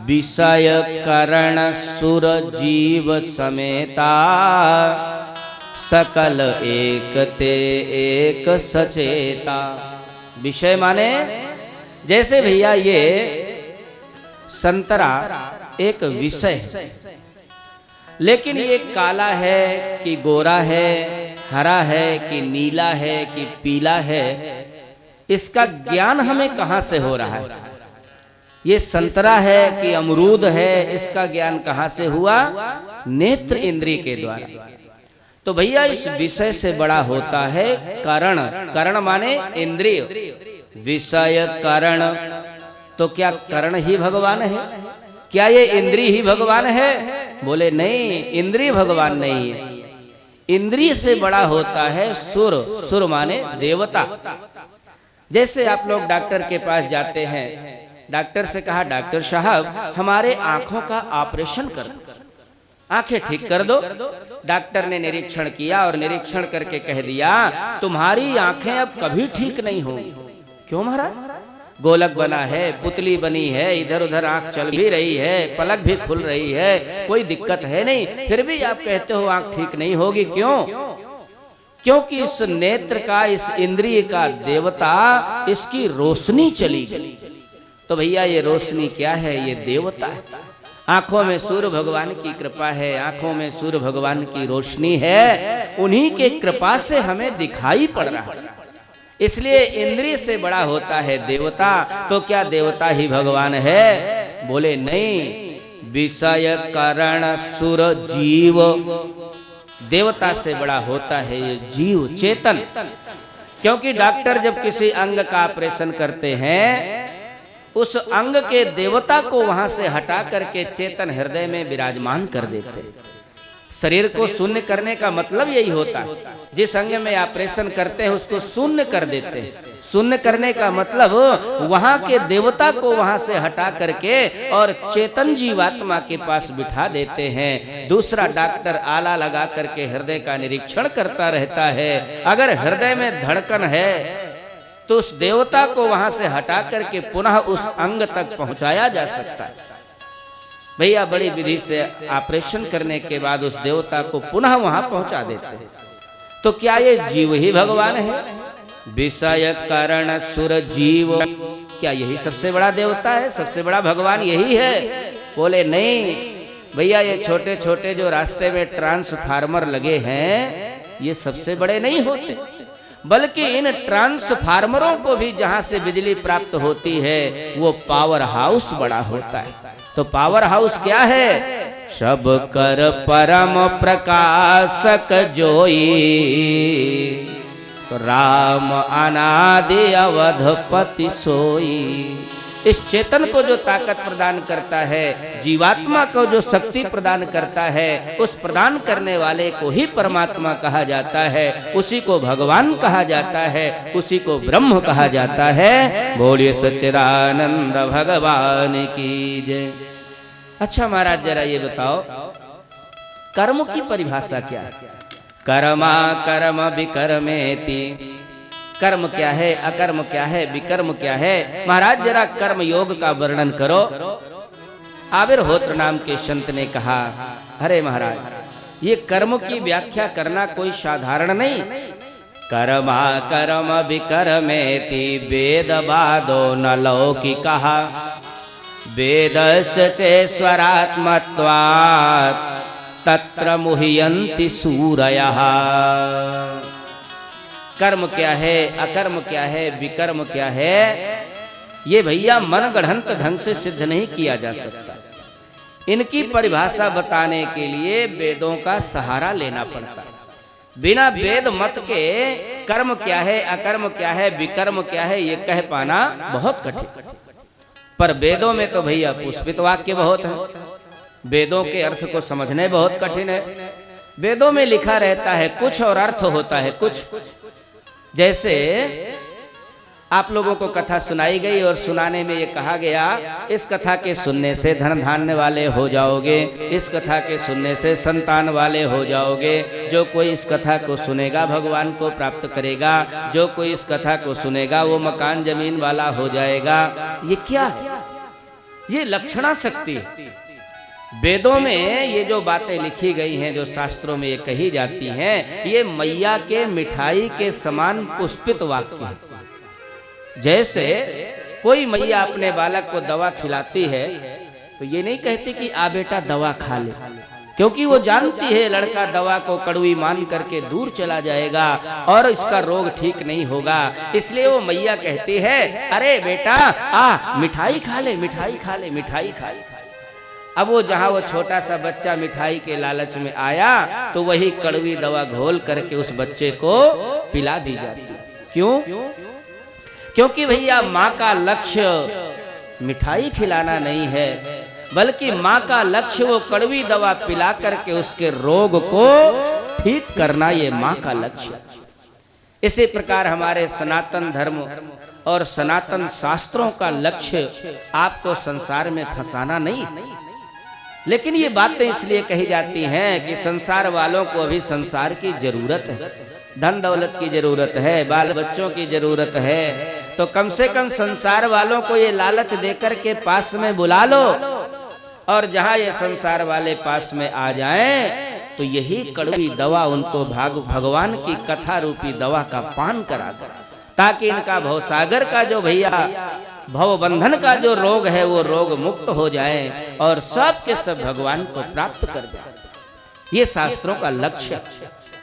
विषय करण सुर जीव समेता, सकल एकते एक सचेता। विषय माने जैसे भैया ये संतरा एक विषय है, लेकिन ये काला है कि गोरा है, हरा है कि नीला है कि पीला है, इसका ज्ञान हमें कहां से हो रहा है? ये संतरा है कि अमरूद है, इसका ज्ञान कहां से हुआ? नेत्र इंद्रिय के द्वारा। तो भैया इस विषय से बड़ा होता है करण। करण माने इंद्रिय, विषय करण। तो क्या करण ही भगवान है? क्या ये इंद्रिय ही भगवान है? बोले नहीं, इंद्रिय भगवान नहीं है। इंद्रिय से बड़ा होता है सुर। सुर माने देवता। जैसे आप लोग डॉक्टर के पास जाते हैं, डॉक्टर से कहा, डॉक्टर साहब हमारे आंखों का ऑपरेशन कर दो, आंखें ठीक कर दो। डॉक्टर ने निरीक्षण किया और निरीक्षण करके कह दिया, तुम्हारी आंखें अब कभी ठीक नहीं होंगी। क्यों महाराज? गोलक बना है, पुतली बनी है, इधर उधर आंख चल भी रही है, पलक भी खुल रही है, कोई दिक्कत है नहीं, फिर भी आप कहते हो आंख ठीक नहीं होगी। क्यों? क्योंकि इस नेत्र का, इस इंद्रिय का देवता, इसकी रोशनी चली गई। तो भैया ये रोशनी क्या है? ये देवता है। आंखों में सूर्य भगवान की कृपा है, आंखों में सूर्य भगवान की रोशनी है, उन्हीं के कृपा से हमें दिखाई पड़ रहा है। इसलिए इंद्रिय से बड़ा होता है देवता। तो क्या देवता ही भगवान है? बोले नहीं, विषय कारण सुर जीव, देवता से बड़ा होता है ये जीव चेतन। क्योंकि डॉक्टर जब किसी अंग का ऑपरेशन करते हैं, उस अंग के देवता को वहां से हटा करके चेतन हृदय में विराजमान कर देते हैं। शरीर को शून्य करने का मतलब यही होता है। जिस अंग में ऑपरेशन करते हैं उसको शून्य कर देते हैं। शून्य करने का मतलब वहां के देवता को वहां से हटा करके और चेतन जीवात्मा के पास बिठा देते हैं। दूसरा डॉक्टर आला लगा करके हृदय का निरीक्षण करता रहता है। अगर हृदय में धड़कन है तो उस देवता को वहां से हटा करके पुनः उस अंग तक पहुंचाया जा सकता है। भैया बड़ी विधि से ऑपरेशन करने के बाद उस देवता को पुनः वहां पहुंचा देते हैं। तो क्या ये जीव ही भगवान है? विषय कारण सुर जीव, क्या यही सबसे बड़ा देवता है? सबसे बड़ा भगवान यही है? बोले नहीं भैया, ये छोटे छोटे जो रास्ते में ट्रांसफार्मर लगे हैं ये सबसे बड़े नहीं होते, बल्कि इन ट्रांसफार्मरों को भी जहां से बिजली प्राप्त होती है वो पावर हाउस बड़ा होता है। तो पावर हाउस क्या है? सब कर परम प्रकाशक जोई, तो राम अनादि अवधपति सोई। इस चेतन को जो ताकत प्रदान करता है, जीवात्मा को जो शक्ति प्रदान करता है, उस प्रदान करने वाले को ही परमात्मा कहा जाता है, उसी को भगवान कहा जाता है, उसी को ब्रह्म कहा जाता है। बोलिए सच्चिदानंद भगवान की जय। अच्छा महाराज, जरा ये बताओ कर्म की परिभाषा क्या है? कर्मा कर्म विकर्मेति, कर्म क्या है, अकर्म क्या है, विकर्म क्या है? महाराज जरा कर्म योग का वर्णन करो। आविर्होत्र नाम के संत ने कहा, अरे महाराज ये कर्म की व्याख्या करना कोई साधारण नहीं। कर्मा कर्म विकर्मेति वेद वादो न लौकिकः, वेदस्य चेश्वरात्मत्वात् तत्र मुह्यन्ति सूरयः। कर्म क्या है, अकर्म क्या है, विकर्म क्या है, ये भैया मन गढ़ंत ढंग से सिद्ध नहीं किया जा सकता। इनकी परिभाषा बताने के लिए वेदों का सहारा लेना पड़ता है। बिना वेद मत के कर्म क्या है, अकर्म क्या है, विकर्म क्या है, ये कह पाना बहुत कठिन। पर वेदों में तो भैया पुष्पित वाक्य बहुत है, वेदों के अर्थ को समझने बहुत कठिन है। वेदों में लिखा रहता है कुछ और अर्थ होता है कुछ। जैसे आप लोगों को कथा सुनाई गई और सुनाने में ये कहा गया, इस कथा के सुनने से धन धान्य वाले हो जाओगे, इस कथा के सुनने से संतान वाले हो जाओगे, जो कोई इस कथा को सुनेगा भगवान को प्राप्त करेगा, जो कोई इस कथा को सुनेगा वो मकान जमीन वाला हो जाएगा। ये क्या है? ये लक्षणा शक्ति है। वेदों में ये जो बातें लिखी गई हैं, जो शास्त्रों में ये कही जाती हैं, ये मैया के मिठाई के समान पुष्पित वाक्य हैं। जैसे कोई मैया अपने बालक को दवा खिलाती है तो ये नहीं कहती कि आ बेटा दवा खा ले, क्योंकि वो जानती है लड़का दवा को कड़वी मान करके दूर चला जाएगा और इसका रोग ठीक नहीं होगा। इसलिए वो मैया कहती है, अरे बेटा आ मिठाई खा ले, मिठाई खा ले, मिठाई खा ले। अब वो जहां वो छोटा सा बच्चा मिठाई के लालच में आया तो वही कड़वी दवा घोल करके उस बच्चे को पिला दी जाती है। क्यों? क्योंकि भैया माँ का लक्ष्य मिठाई खिलाना नहीं है, बल्कि माँ का लक्ष्य वो कड़वी दवा पिला करके उसके रोग को ठीक करना, ये माँ का लक्ष्य। इसी प्रकार हमारे सनातन धर्म और सनातन शास्त्रों का लक्ष्य आपको संसार में फंसाना नहीं। लेकिन ये बातें इसलिए कही जाती हैं कि संसार वालों को अभी संसार की जरूरत है, धन दौलत की जरूरत है, बाल बच्चों की जरूरत है। तो कम से कम संसार वालों को ये लालच देकर के पास में बुला लो, और जहां ये संसार वाले पास में आ जाएं तो यही कड़वी दवा उनको भगवान की कथा रूपी दवा का पान करा दो, ताकि इनका भवसागर का जो भैया भव बंधन का जो रोग है वो रोग मुक्त हो जाए और सब के सब भगवान को प्राप्त कर जाए, ये शास्त्रों का लक्ष्य।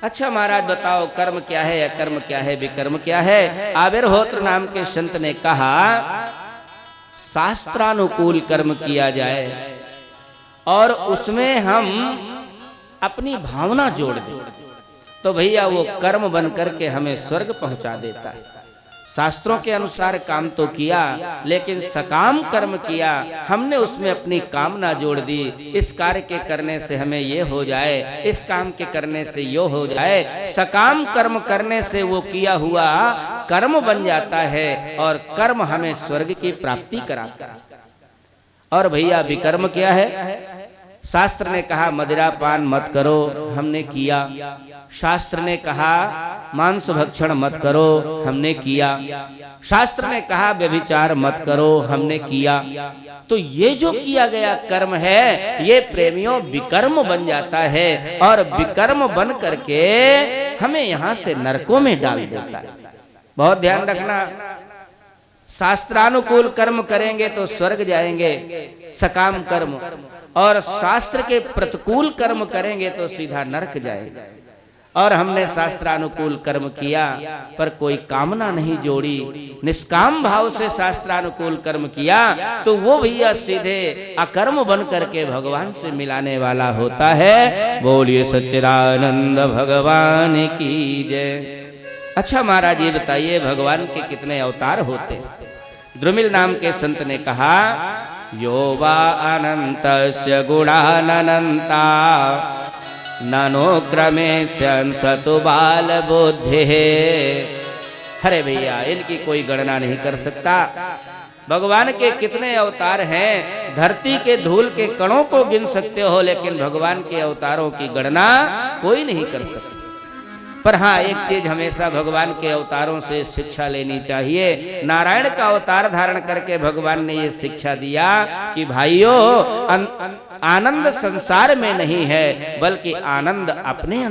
अच्छा महाराज बताओ कर्म क्या है, अकर्म क्या है, विकर्म क्या है? आविर्होत्र नाम के संत ने कहा शास्त्रानुकूल कर्म किया जाए और उसमें हम अपनी भावना जोड़ दें तो भैया वो कर्म बन करके हमें स्वर्ग पहुंचा देता है। शास्त्रों के अनुसार काम तो किया लेकिन सकाम कर्म किया, हमने उसमें अपनी कामना जोड़ दी, इस कार्य के करने से हमें ये हो जाए, इस काम के करने से यो हो जाए। सकाम कर्म करने से वो किया हुआ कर्म बन जाता है और कर्म हमें स्वर्ग की प्राप्ति कराता है। और भैया विकर्म क्या है? शास्त्र ने कहा मदिरा पान मत करो, हमने किया। शास्त्र ने कहा मांस भक्षण मत करो, हमने किया। शास्त्र ने कहा व्यभिचार मत करो, हमने किया। तो ये जो किया गया कर्म है ये प्रेमियों विकर्म बन जाता है और विकर्म बन करके हमें यहाँ से नरकों में डाल देता है। बहुत ध्यान रखना, शास्त्रानुकूल कर्म करेंगे तो स्वर्ग जाएंगे, सकाम कर्म, और शास्त्र के प्रतिकूल कर्म करेंगे तो सीधा नरक जाएगा। और हमने शास्त्रानुकूल कर्म किया पर कोई कामना नहीं जोड़ी, निष्काम भाव से शास्त्रानुकूल कर्म किया तो वो भैया सीधे अकर्म बन करके भगवान से मिलाने वाला होता है। बोलिए सच्चिदानंद भगवान की जय। अच्छा महाराज ये बताइए भगवान के कितने अवतार होते हैं? द्रुमिल नाम के संत ने कहा यो वा अनंतस्य गुणानंता ननो क्रमे सतु बाल बुद्धि। अरे भैया इनकी कोई गणना नहीं कर सकता। भगवान के कितने अवतार हैं, धरती के धूल के कणों को गिन सकते हो लेकिन भगवान के अवतारों की गणना कोई नहीं कर सकता। पर हाँ एक चीज हमेशा भगवान के अवतारों से शिक्षा लेनी चाहिए। नारायण का अवतार धारण करके भगवान ने ये शिक्षा दिया कि भाइयों आनंद संसार में नहीं है बल्कि आनंद अपने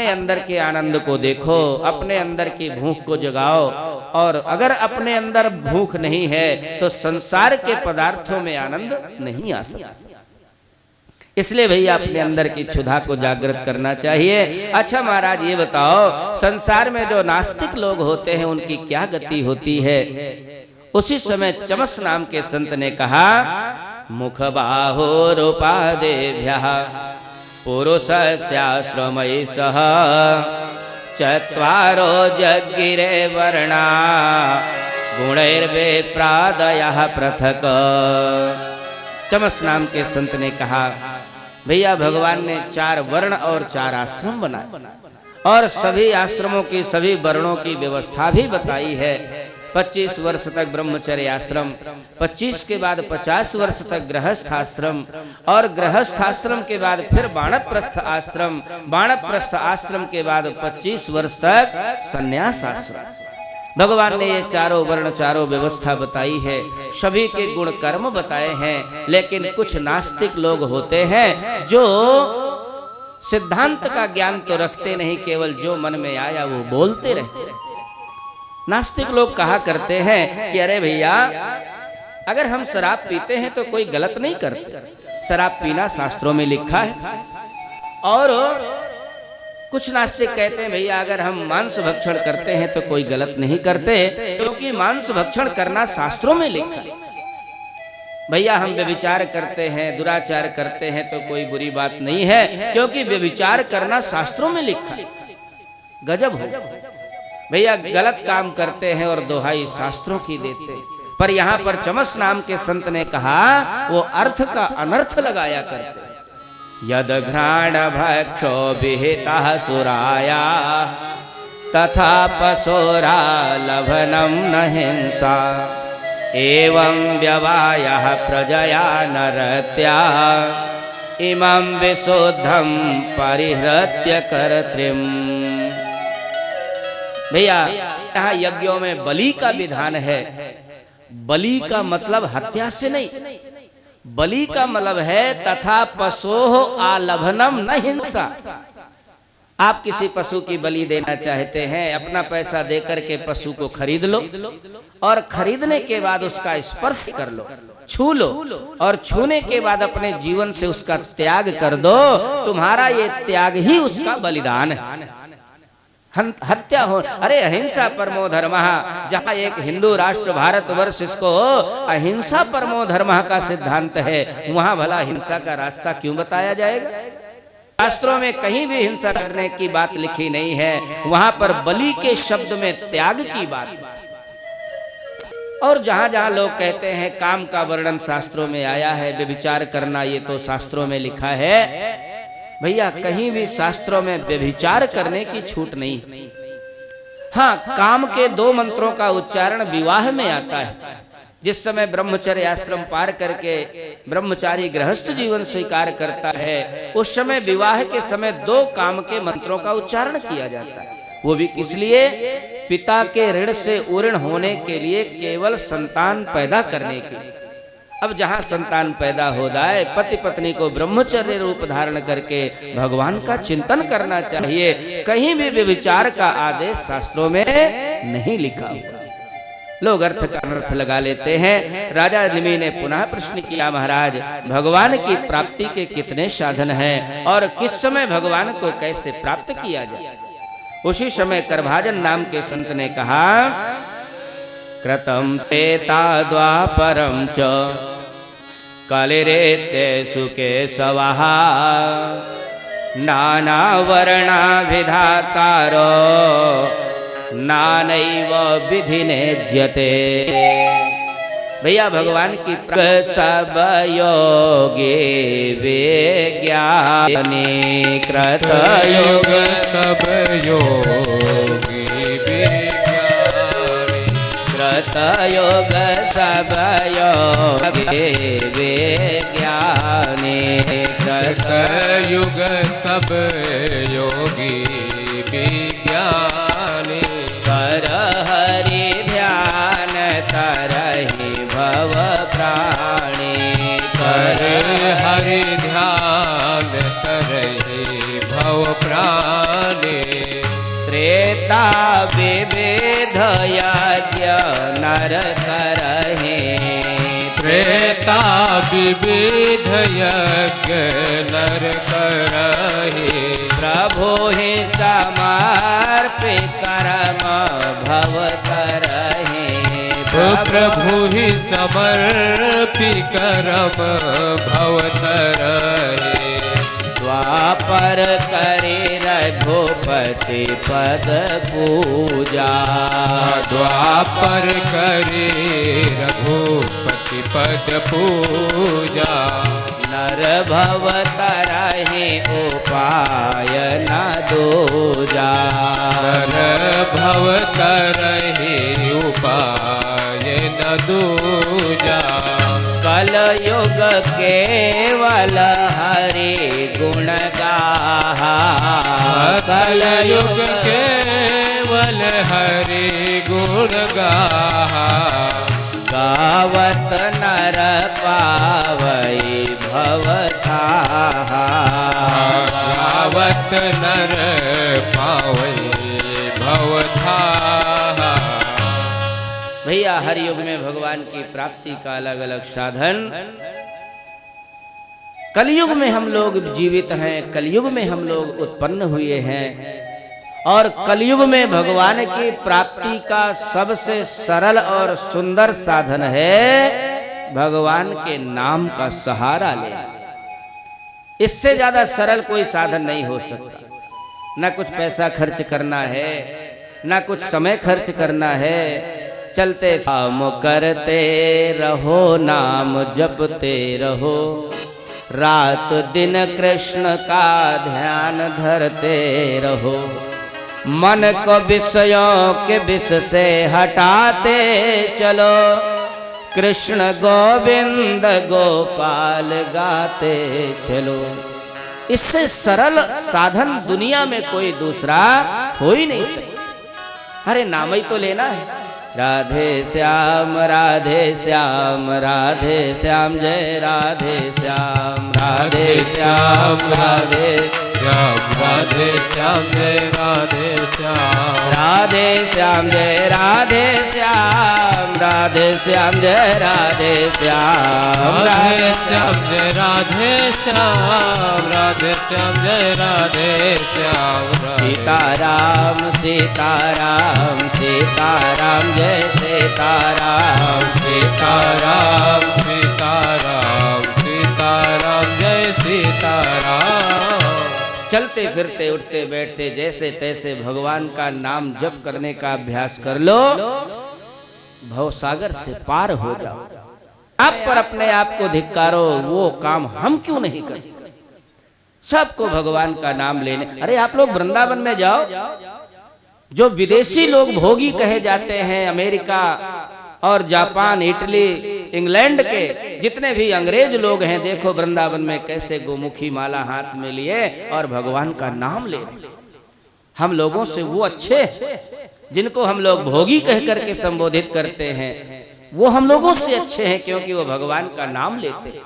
अंदर के आनंद को देखो, अपने अंदर की भूख को जगाओ। और अगर अपने अंदर भूख नहीं है तो संसार के पदार्थों में आनंद नहीं आ सकता। इसलिए भैया अपने अंदर की क्षुधा को जागृत करना चाहिए। अच्छा महाराज ये बताओ संसार में जो नास्तिक लोग होते हैं उनकी क्या गति होती है? उसी समय चमस नाम के संत ने कहा मुख बाहुरुपादेभ्यः पुरुषस्याश्रमैः सह चत्वारो जग्गिरे वर्णा गुणैर्विप्रादयः पृथक्। चमस नाम के संत ने कहा भैया भगवान ने 4 वर्ण और 4 आश्रम बनाए और सभी आश्रमों की सभी वर्णों की व्यवस्था भी बताई है। 25 वर्ष तक ब्रह्मचर्य आश्रम, 25 के बाद 50 वर्ष तक गृहस्थ आश्रम और गृहस्थ आश्रम के बाद फिर वानप्रस्थ आश्रम, वानप्रस्थ आश्रम के बाद 25 वर्ष तक संन्यास आश्रम। भगवान ने ये चारों वर्ण चारों व्यवस्था बताई है, सभी के गुण कर्म बताए हैं। लेकिन कुछ नास्तिक लोग होते हैं जो सिद्धांत का ज्ञान तो रखते नहीं, केवल जो मन में आया वो बोलते रहते। नास्तिक लोग कहा करते हैं कि अरे भैया अगर हम शराब पीते हैं तो कोई गलत नहीं करते, शराब पीना शास्त्रों में लिखा है। और कुछ नास्तिक कहते हैं भैया अगर हम मांस भक्षण करते हैं तो कोई गलत नहीं करते क्योंकि मांस भक्षण करना शास्त्रों में लिखा है। भैया हम व्यभिचार करते हैं, दुराचार करते हैं तो कोई बुरी बात नहीं है क्योंकि व्यभिचार करना शास्त्रों में लिखा है। गजब हो भैया, गलत काम करते हैं और दोहाई शास्त्रों की देते हैं। पर यहाँ पर चमस नाम के संत ने कहा वो अर्थ का अनर्थ लगाया करते। यद घ्राण भक्षो विहिता सुराया तथा पशोरा लभनम न हिंसा एवं व्यवायः प्रजया नरत्या इमं विशुद्धम परिहृत्य कर्त्रिम। भैया यहाँ यज्ञों में बलि का विधान है। बलि का मतलब हत्या से नहीं, बलि का मतलब है तथा पशोह आलभनम न हिंसा। आप किसी पशु की बलि देना चाहते हैं, अपना पैसा देकर के पशु को खरीद लो और खरीदने के बाद उसका स्पर्श कर लो, छू लो और छूने के बाद अपने जीवन से उसका त्याग कर दो। तुम्हारा ये त्याग ही उसका बलिदान है। हत्या हो, अरे अहिंसा परमो धर्मः, जहाँ एक हिंदू राष्ट्र भारतवर्ष इसको अहिंसा परमो धर्मः का सिद्धांत है, वहाँ भला हिंसा का रास्ता क्यों बताया जाएगा? शास्त्रों में कहीं भी हिंसा करने की बात लिखी नहीं है, वहां पर बलि के शब्द में त्याग की बात। और जहां जहां लोग कहते हैं काम का वर्णन शास्त्रों में आया है, व्यभिचार करना ये तो शास्त्रों में लिखा है, भैया कहीं भी शास्त्रों में व्यभिचार करने की छूट नहीं। हाँ, काम के 2 मंत्रों का उच्चारण विवाह में आता है। जिस समय ब्रह्मचर्य आश्रम पार करके ब्रह्मचारी गृहस्थ जीवन स्वीकार करता है, उस समय विवाह के समय 2 काम के मंत्रों का उच्चारण किया जाता है। वो भी किस लिए? पिता के ऋण से उऋण होने के लिए, केवल संतान पैदा करने के लिए। अब जहाँ संतान पैदा हो जाए, पति पत्नी को ब्रह्मचर्य रूप धारण करके भगवान का चिंतन करना चाहिए। कहीं भी व्यभिचार का आदेश शास्त्रों में नहीं लिखा हुआ। लोग अर्थ का अनर्थ लगा लेते हैं। राजा निमि ने पुनः प्रश्न किया, महाराज भगवान की प्राप्ति के कितने साधन हैं और किस समय भगवान को कैसे प्राप्त किया जाए? उसी समय करभाजन नाम के संत ने कहा, कृतं तेता द्वापरं च कलिरेते सुके सवः नाना वर्णा विधातारो नानैव विधिनेज्यते। भैया भगवान की सब योगी विज्ञानी, कृत योग सब योगी विज्ञानी, कृत योग सब योगी विज्ञानी, कृत युग सब योगी विज्ञानी, कर हरि ध्यान तरहि भव प्राणी, कर हरि ध्यान तरहि भव प्राणी, त्रेता विविध यज्ञ नर करहि, त्रेता विविध यज्ञ नर करहि, प्रभु ही समर्पित कर्म भव करहि, प्रभु ही समर्पि कर्म भव तरहि, द्वापर करि रघुपति पद पूजा, द्वापर करि रघुपति पद पूजा, नर भव तरहि उपाय न दूजा, नर भव तरहि उपाय न दूजा, कलयुग केवल हरि गुण गाहा, कलयुग केवल हरि गुण गाहा, गावत नर पावई भवथाहा, गावत नर पावई भवथाहा। भैया हर युग में भगवान की प्राप्ति का अलग अलग साधन। कलयुग में हम लोग जीवित हैं, कलयुग में हम लोग उत्पन्न हुए हैं और कलयुग में भगवान की प्राप्ति का सबसे सरल और सुंदर साधन है भगवान के नाम का सहारा लेना। इससे ज्यादा सरल कोई साधन नहीं हो सकता। ना कुछ पैसा खर्च करना है, ना कुछ समय खर्च करना है। चलते काम करते रहो, नाम जपते रहो, रात दिन कृष्ण का ध्यान धरते रहो, मन को विषयों के विष से हटाते चलो, कृष्ण गोविंद गोपाल गाते चलो। इससे सरल साधन दुनिया में कोई दूसरा हो ही नहीं सकता। अरे नाम ही तो लेना है, राधे श्याम राधे श्याम राधे श्याम, जय राधे श्याम राधे श्याम राधे श्याम राधे श्याम जय राधे श्याम राधे श्याम जय राधे श्याम राधे श्याम जय राधे श्याम राधे श्याम जय राधे श्याम राधे श्याम जय राधे श्याम सीताराम सीताराम सीताराम जय सीताराम सीताराम सीताराम सीताराम जय सीताराम। चलते फिरते उठते बैठते जैसे तैसे भगवान का नाम जप करने का अभ्यास कर लो, भवसागर से पार हो जाओ। आप पर अपने आप को धिक्कारो, वो काम हम क्यों नहीं करते? सबको भगवान का नाम लेने। अरे आप लोग वृंदावन में जाओ, जो विदेशी लोग भोगी कहे जाते हैं, अमेरिका और जापान, इटली, इंग्लैंड के जितने भी अंग्रेज लोग हैं, देखो वृंदावन में कैसे गोमुखी माला हाथ में लिए और भगवान का नाम ले। हम लोगों से वो अच्छे जिनको हम लोग भोगी कह करके संबोधित करते हैं, वो हम लोगों से अच्छे हैं, क्योंकि वो भगवान का नाम लेते हैं।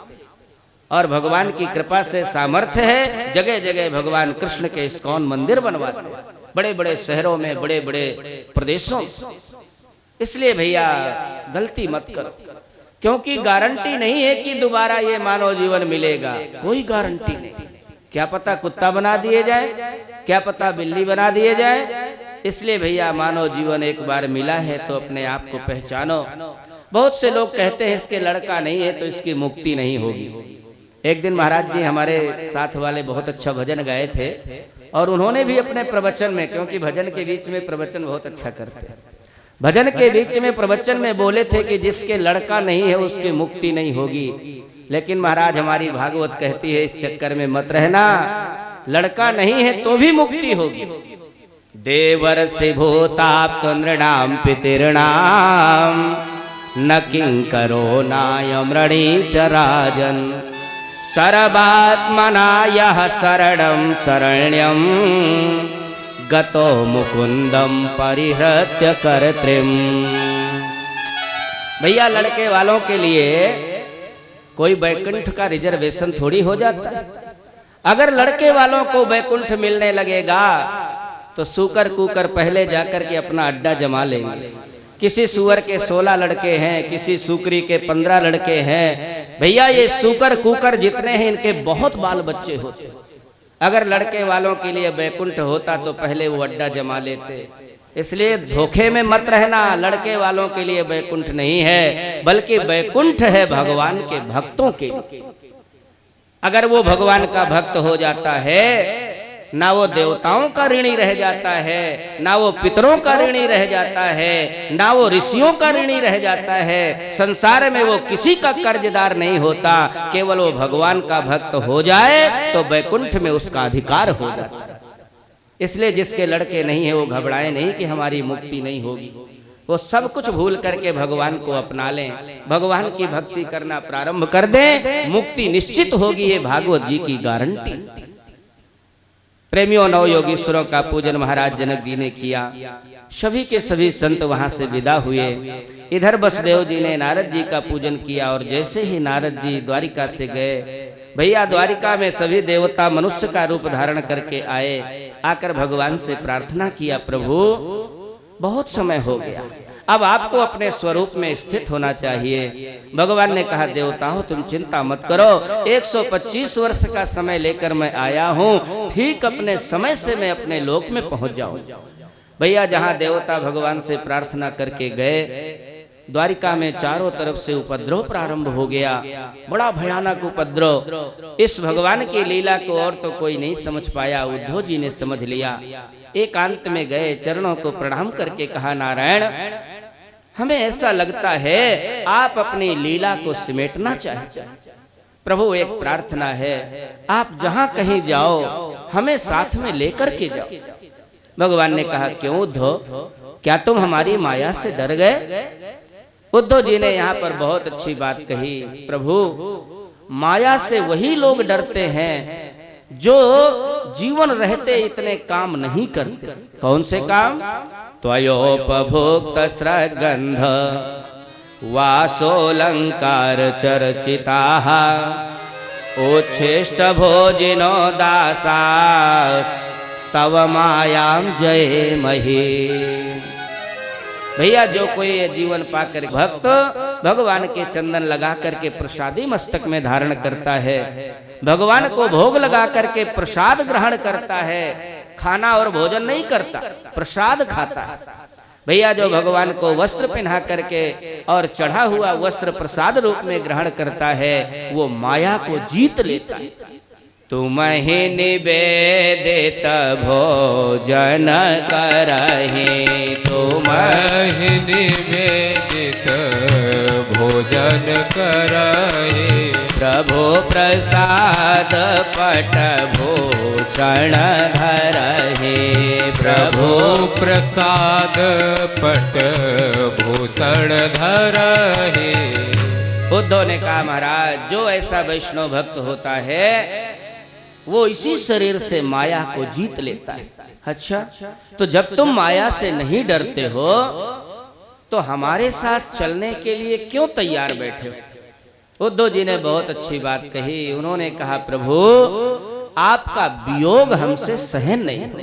और भगवान की कृपा से सामर्थ्य है, जगह जगह भगवान कृष्ण के इस्कॉन मंदिर बनवाते हैं, बड़े बड़े शहरों में, बड़े बड़े प्रदेशों। इसलिए भैया गलती मत करो, क्योंकि गारंटी नहीं है कि दोबारा ये मानव जीवन मिलेगा, कोई गारंटी नहीं। क्या पता कुत्ता बना दिए जाए, क्या पता बिल्ली बना दिए जाए। इसलिए भैया मानव जीवन एक बार मिला है तो अपने आप को पहचानो। बहुत से लोग कहते हैं इसके लड़का नहीं है तो इसकी मुक्ति नहीं होगी। एक दिन महाराज जी हमारे साथ वाले बहुत अच्छा भजन गाए थे, और उन्होंने भी अपने प्रवचन में, क्योंकि भजन के बीच में प्रवचन बहुत अच्छा करते हैं, भजन के बीच में प्रवचन में बोले थे कि जिसके लड़का नहीं है उसकी मुक्ति नहीं होगी। लेकिन महाराज हमारी भागवत कहती है इस चक्कर में मत रहना, लड़का नहीं है तो भी मुक्ति होगी। देवर से भूताप्त नृणाम पितृणाम न किंकरो नायमृणी च राजन सर्वात्मना यः शरणं शरण्यं गतो मुकुंदम परिहृत्य कर्त्रिम। भैया लड़के वालों के लिए कोई वैकुंठ का रिजर्वेशन थोड़ी हो जाता है। अगर लड़के वालों को वैकुंठ मिलने लगेगा तो सूकर कुकर पहले जाकर के अपना अड्डा जमा लेंगे। किसी सुअर के 16 लड़के हैं, किसी सुकरी के 15 लड़के हैं। भैया ये सूकर कुकर जितने हैं इनके बहुत बाल बच्चे होते हैं। अगर लड़के वालों के लिए वैकुंठ होता तो पहले वो अड्डा जमा लेते। इसलिए धोखे में मत रहना, लड़के वालों के लिए वैकुंठ नहीं है, बल्कि वैकुंठ है भगवान के भक्तों के। अगर वो भगवान का भक्त हो जाता है, ना वो देवताओं का ऋणी रह जाता है, ना वो पितरों का ऋणी रह जाता है, ना वो ऋषियों का ऋणी रह जाता है। संसार में वो किसी का कर्जदार नहीं होता। केवल वो भगवान का भक्त हो जाए तो वैकुंठ में उसका अधिकार हो जाता है। इसलिए जिसके लड़के नहीं है वो घबराए नहीं कि हमारी मुक्ति नहीं होगी। वो सब कुछ भूल करके भगवान को अपना लें, भगवान की भक्ति करना प्रारंभ कर दें, मुक्ति निश्चित होगी। ये भागवत जी की गारंटी। प्रेमियों, नव योगीश्वरों का पूजन महाराज जनक जी ने किया। सभी के सभी संत वहां से विदा हुए। इधर वसुदेव जी ने नारद जी का पूजन किया, और जैसे ही नारद जी द्वारिका से गए, भैया द्वारिका में सभी देवता मनुष्य का रूप धारण करके आए। आकर भगवान से प्रार्थना किया, प्रभु बहुत समय हो गया, अब आपको अपने स्वरूप में स्थित होना चाहिए। भगवान ने कहा, देवताओं तुम चिंता मत करो, 125 वर्ष का समय लेकर मैं आया हूँ, ठीक अपने समय से मैं अपने लोक में पहुंच जाऊं। भैया जहां देवता भगवान से प्रार्थना करके गए, द्वारिका में चारों तरफ से उपद्रव प्रारंभ हो गया, बड़ा भयानक उपद्रव। इस भगवान की लीला को और तो कोई नहीं समझ पाया, उद्धव जी ने समझ लिया। एकांत में गए, चरणों को प्रणाम करके कहा, नारायण हमें ऐसा लगता है आप अपनी लीला को सिमेटना चाहते हैं। प्रभु एक प्रार्थना है, आप जहां कहीं जाओ हमें साथ में लेकर के जाओ। भगवान ने कहा, क्यों उद्धव, क्या तुम हमारी माया से डर गए? उद्धव जी ने यहाँ पर बहुत अच्छी बात कही, प्रभु माया से वही लोग डरते हैं जो जीवन रहते इतने काम नहीं करते। कौन से काम? त्वयोपभोक्त स्रगंध वासोलंकार चर्चिताः उच्छिष्ट भोजिनो दासा तव मायाम जय मही। भैया जो कोई ये जीवन पाकर भक्त भगवान के चंदन लगा करके प्रसादी मस्तक में धारण करता है, भगवान को भोग लगा करके प्रसाद ग्रहण करता है, खाना और भोजन नहीं करता, प्रसाद खाता है। भैया जो भगवान को वस्त्र पहना करके और चढ़ा हुआ वस्त्र प्रसाद रूप में ग्रहण करता है, वो माया को जीत लेता है। तुम ही निवेदित भोजन करहि, तुम ही निवेदित भोजन करहि, प्रभु प्रसाद पट भूषण धरहि, प्रभु प्रसाद पट भूषण धरहि। उद्धव ने कहा महाराज जो ऐसा वैष्णव भक्त होता है वो इसी शरीर से माया को जीत लेता है। अच्छा, तो जब तुम माया से नहीं डरते हो तो हमारे साथ चलने के लिए क्यों तैयार बैठे हो? उद्धव जी ने बहुत अच्छी बात कही। उन्होंने कहा प्रभु आपका वियोग हमसे सहन नहीं हो,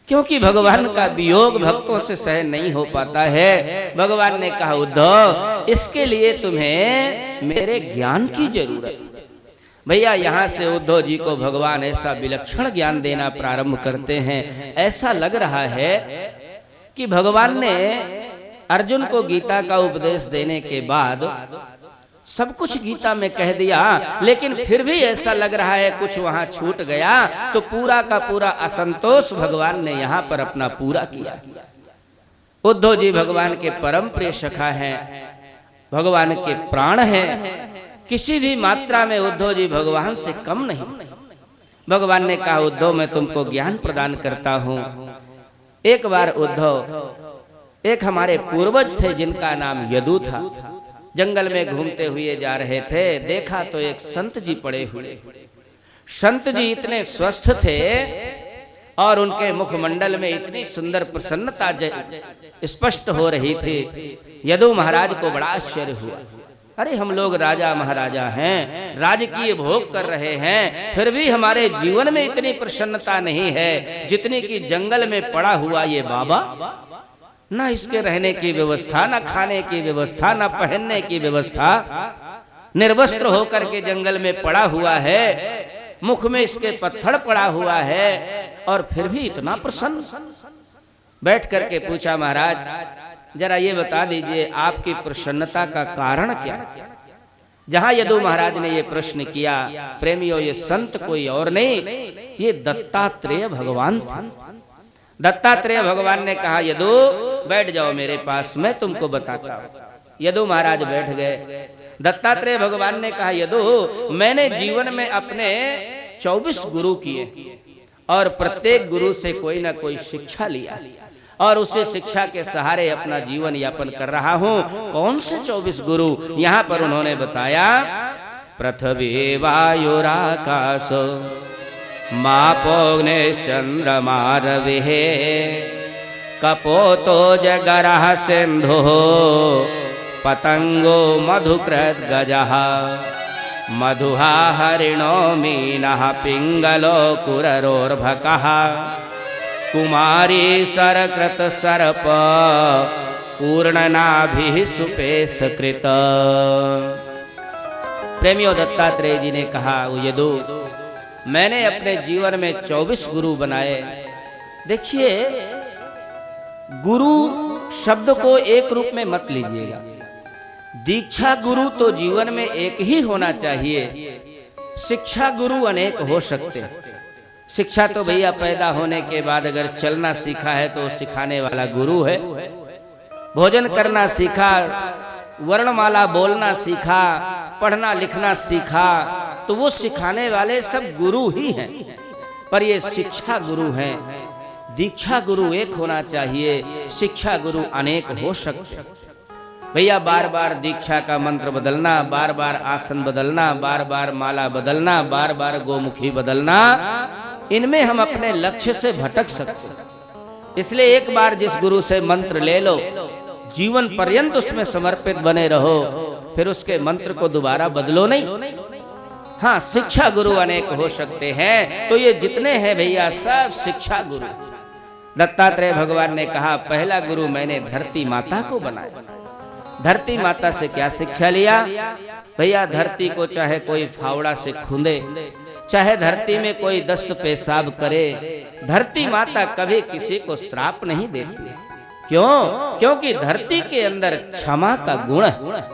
क्योंकि भगवान का वियोग भक्तों से सहन नहीं हो पाता है। भगवान ने कहा उद्धव इसके लिए तुम्हें मेरे ज्ञान की जरूरत है। भैया यहाँ से उद्धव जी को भगवान ऐसा विलक्षण ज्ञान देना प्रारंभ करते हैं। ऐसा लग रहा है कि भगवान ने अर्जुन को गीता का उपदेश देने के बाद सब कुछ गीता में कह दिया, लेकिन फिर भी ऐसा लग रहा है कुछ वहां छूट गया, तो पूरा का पूरा असंतोष भगवान ने यहाँ पर अपना पूरा किया। उद्धव जी भगवान के परम प्रिय सखा हैं, भगवान के प्राण हैं, किसी भी मात्रा में उद्धव जी भगवान से कम नहीं। भगवान ने कहा उद्धव मैं तुमको ज्ञान प्रदान करता हूं। एक बार उद्धव एक हमारे पूर्वज थे जिनका नाम यदु था, जंगल में घूमते हुए जा रहे थे, देखा तो एक संत जी पड़े हुए। संत जी इतने स्वस्थ थे और उनके मुखमंडल में इतनी सुंदर प्रसन्नता स्पष्ट हो रही थी। यदु महाराज को बड़ा आश्चर्य हुआ, अरे हम लोग राजा महाराजा हैं, राजकीय भोग कर रहे हैं, फिर भी हमारे जीवन में इतनी प्रसन्नता नहीं है जितनी कि जंगल में पड़ा हुआ ये बाबा। ना इसके रहने की व्यवस्था, ना खाने की व्यवस्था, ना पहनने की व्यवस्था, निर्वस्त्र होकर के जंगल में पड़ा हुआ है, मुख में इसके पत्थर पड़ा हुआ है और फिर भी इतना प्रसन्न। बैठ करके पूछा महाराज जरा ये बता दीजिए आपकी प्रसन्नता का कारण क्या? जहां यदु महाराज ने ये प्रश्न किया, प्रेमियों ये संत कोई और नहीं, ये दत्तात्रेय भगवान थे। दत्तात्रेय भगवान ने कहा यदु बैठ जाओ मेरे पास, मैं तुमको बताता हूं। यदु महाराज बैठ गए। दत्तात्रेय भगवान ने कहा यदु मैंने जीवन में अपने 24 गुरु किए और प्रत्येक गुरु से कोई ना कोई शिक्षा लिया और उसी शिक्षा के सहारे अपना जीवन यापन कर रहा हूं। कौन से 24 गुरु? यहाँ पर उन्होंने बताया पृथ्वी वायुराकाश मापोग्ने चंद्रमा रविः कपोतो जगरः सिंधु पतंगो मधुकृत गजः मधुहा हरिणो मीनः पिंगलो कुररोर्भकः कुमारी सरकृत सर्प पूर्णनाभिः सुपेशकृत। प्रेमियों दत्तात्रेय जी ने कहा यदु मैंने अपने जीवन में 24 गुरु बनाए। देखिए गुरु शब्द को एक रूप में मत लीजिएगा, दीक्षा गुरु तो जीवन में एक ही होना चाहिए, शिक्षा गुरु अनेक हो सकते हैं। शिक्षा तो भैया पैदा होने के बाद अगर चलना सीखा है तो सिखाने वाला गुरु है, भोजन करना सीखा, वर्णमाला बोलना सीखा, पढ़ना लिखना सीखा, तो वो सिखाने वाले सब गुरु ही हैं। पर ये शिक्षा गुरु हैं। दीक्षा गुरु एक होना चाहिए, शिक्षा गुरु अनेक हो सकते। भैया बार बार दीक्षा का मंत्र बदलना, बार बार आसन बदलना, बार बार माला बदलना, बार बार गोमुखी बदलना, इनमें हम अपने लक्ष्य से भटक सकते। इसलिए एक बार जिस गुरु से मंत्र ले लो, जीवन पर्यंत उसमें समर्पित बने रहो, फिर उसके मंत्र को दोबारा बदलो नहीं। हाँ, शिक्षा गुरु अनेक हो सकते हैं, तो ये जितने हैं भैया सब शिक्षा गुरु। दत्तात्रेय भगवान ने कहा पहला गुरु मैंने धरती माता को बनाया। धरती माता से क्या शिक्षा लिया भैया? धरती को चाहे कोई फावड़ा से खूंदे, चाहे धरती में कोई दस्त पेशाब करे, धरती माता कभी किसी को श्राप नहीं देती। क्यों? क्योंकि धरती के अंदर क्षमा का गुण है।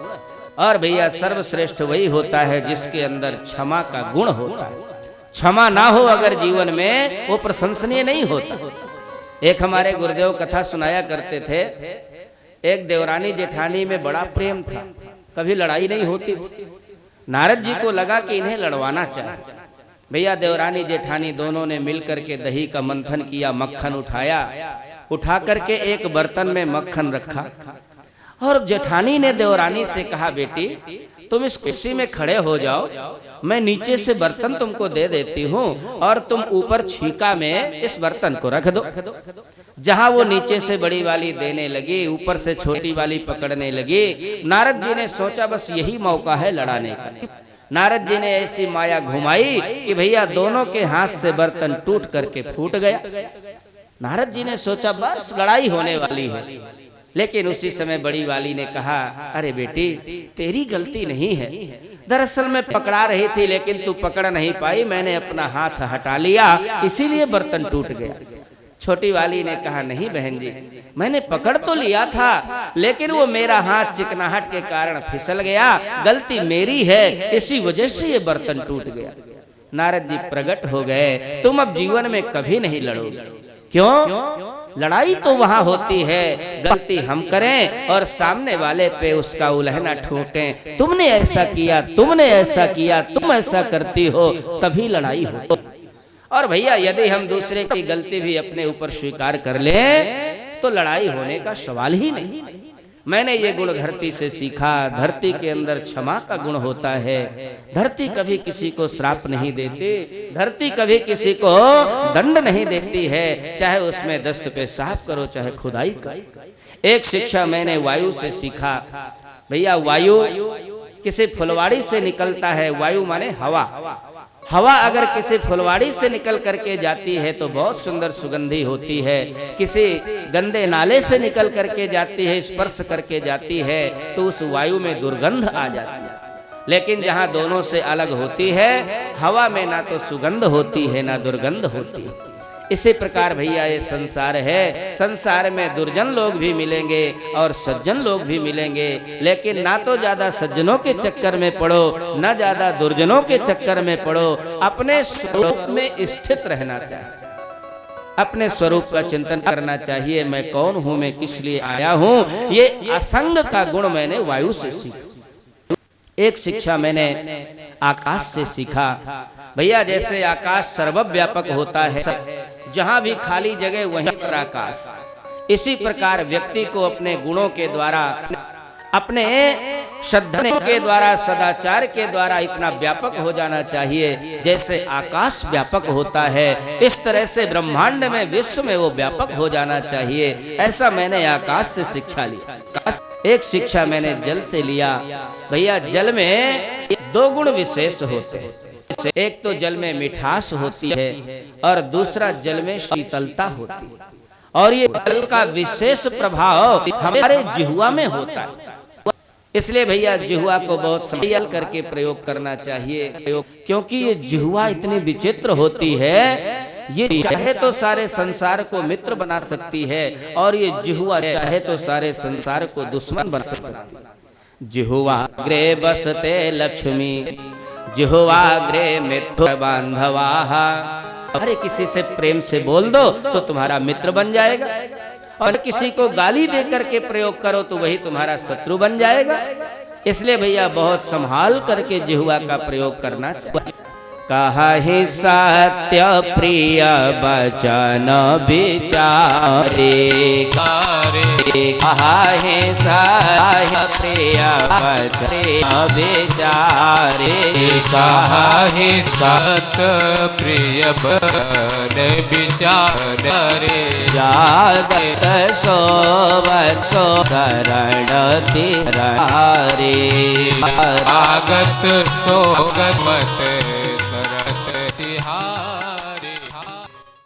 और भैया सर्वश्रेष्ठ वही होता है जिसके अंदर क्षमा का गुण होता है। क्षमा ना हो अगर जीवन में, वो प्रशंसनीय नहीं होता। एक हमारे गुरुदेव कथा सुनाया करते थे, एक देवरानी जेठानी में बड़ा प्रेम था, कभी लड़ाई नहीं होती थी। नारद जी को लगा कि इन्हें लड़वाना चाहिए। भैया देवरानी जेठानी दोनों ने मिलकर के दही का मंथन किया, मक्खन उठाया, उठा करके एक बर्तन में मक्खन रखा और जेठानी ने देवरानी से कहा बेटी तुम इस कुर्सी में खड़े हो जाओ, मैं नीचे से बर्तन तुमको दे देती हूँ और तुम ऊपर छीका में इस बर्तन को रख दो। जहाँ वो नीचे से बड़ी वाली देने लगी, ऊपर से छोटी वाली पकड़ने लगी। नारद जी ने सोचा बस यही मौका है लड़ाने का। नारद जी ने ऐसी माया घुमाई कि भैया दोनों के हाथ से बर्तन टूट करके फूट गया। नारद जी ने सोचा बस लड़ाई होने वाली है, लेकिन उसी समय बड़ी वाली ने कहा अरे बेटी तेरी गलती नहीं है, दरअसल मैं पकड़ा रही थी लेकिन तू पकड़ नहीं पाई, मैंने अपना हाथ हटा लिया इसीलिए बर्तन टूट गया। छोटी वाली ने कहा नहीं बहन जी, मैंने पकड़ तो लिया था लेकिन वो मेरा हाथ चिकनाहट के कारण फिसल गया, गलती मेरी है, इसी वजह से ये बर्तन टूट गया। नारद जी प्रकट हो गए, तुम अब जीवन में कभी नहीं लड़ोगे। क्यों? लड़ाई तो वहां होती है गलती हम करें और सामने वाले पे उसका उलहना ठोकें, तुमने ऐसा किया, तुमने ऐसा किया, तुम ऐसा करती हो, तभी लड़ाई हो। और भैया यदि हम दूसरे की गलती भी अपने ऊपर स्वीकार कर लें तो लड़ाई होने का सवाल ही नहीं। मैंने ये गुण धरती से सीखा। धरती के अंदर क्षमा का गुण होता है। धरती कभी किसी को श्राप नहीं देती, धरती कभी किसी को दंड नहीं देती है, चाहे उसमें दस्त पेशाब करो चाहे खुदाई करो। एक शिक्षा मैंने वायु से सीखा। भैया वायु किसी फुलवाड़ी से निकलता है, वायु माने हवा। हवा अगर किसी फुलवाड़ी से निकल करके जाती है तो बहुत सुंदर सुगंधी होती है, किसी गंदे नाले से निकल करके जाती है, स्पर्श करके जाती है तो उस वायु में दुर्गंध आ जाती है। लेकिन जहाँ दोनों से अलग होती है, हवा में ना तो सुगंध होती है ना दुर्गंध होती है। इसी प्रकार भैया ये संसार है, संसार में दुर्जन लोग भी मिलेंगे और सज्जन लोग भी मिलेंगे, लेकिन ना तो ज्यादा सज्जनों के चक्कर में पड़ो ना ज्यादा दुर्जनों के चक्कर में पड़ो। अपने स्वरूप में स्थित रहना चाहिए, अपने स्वरूप का चिंतन करना चाहिए। मैं कौन हूँ, मैं किस लिए आया हूँ, ये असंग का गुण मैंने वायु से सीखा। एक शिक्षा मैंने आकाश से सीखा। भैया जैसे आकाश सर्वव्यापक होता है, जहां भी खाली जगह वहीं पर आकाश, इसी प्रकार व्यक्ति को अपने गुणों के द्वारा, अपने श्रद्धा के द्वारा, सदाचार के द्वारा इतना व्यापक हो जाना चाहिए जैसे आकाश व्यापक होता है। इस तरह से ब्रह्मांड में, विश्व में वो व्यापक हो जाना चाहिए। ऐसा मैंने आकाश से शिक्षा ली। एक शिक्षा मैंने जल से लिया। भैया जल में दो गुण विशेष होते हैं। एक तो जल में मिठास होती है और दूसरा जल में शीतलता होती है। और ये जल का विशेष प्रभाव हमारे जिह्वा में होता है। इसलिए भैया जिह्वा को बहुत संयम करके प्रयोग करना चाहिए, क्योंकि ये जिह्वा इतनी विचित्र होती है, ये चाहे तो सारे संसार को मित्र बना सकती है और ये जिह्वा चाहे तो सारे संसार को दुश्मन बना सकती है। जिह्वा ग्रे बसते लक्ष्मी, जिह्वाग्रे मित्र बांधवा। अरे किसी से प्रेम से बोल दो तो तुम्हारा मित्र बन जाएगा, और किसी को गाली दे करके प्रयोग करो तो वही तुम्हारा शत्रु बन जाएगा। इसलिए भैया बहुत संभाल करके जिह्वा का प्रयोग करना चाहिए। कहि सत्य प्रिय बचन विचारे कहि सत्य प्रिय बचन विचारे कहि सत्य प्रिय बचन विचारे जागत सोवत सो करण तिहारे आगत सोगत शरण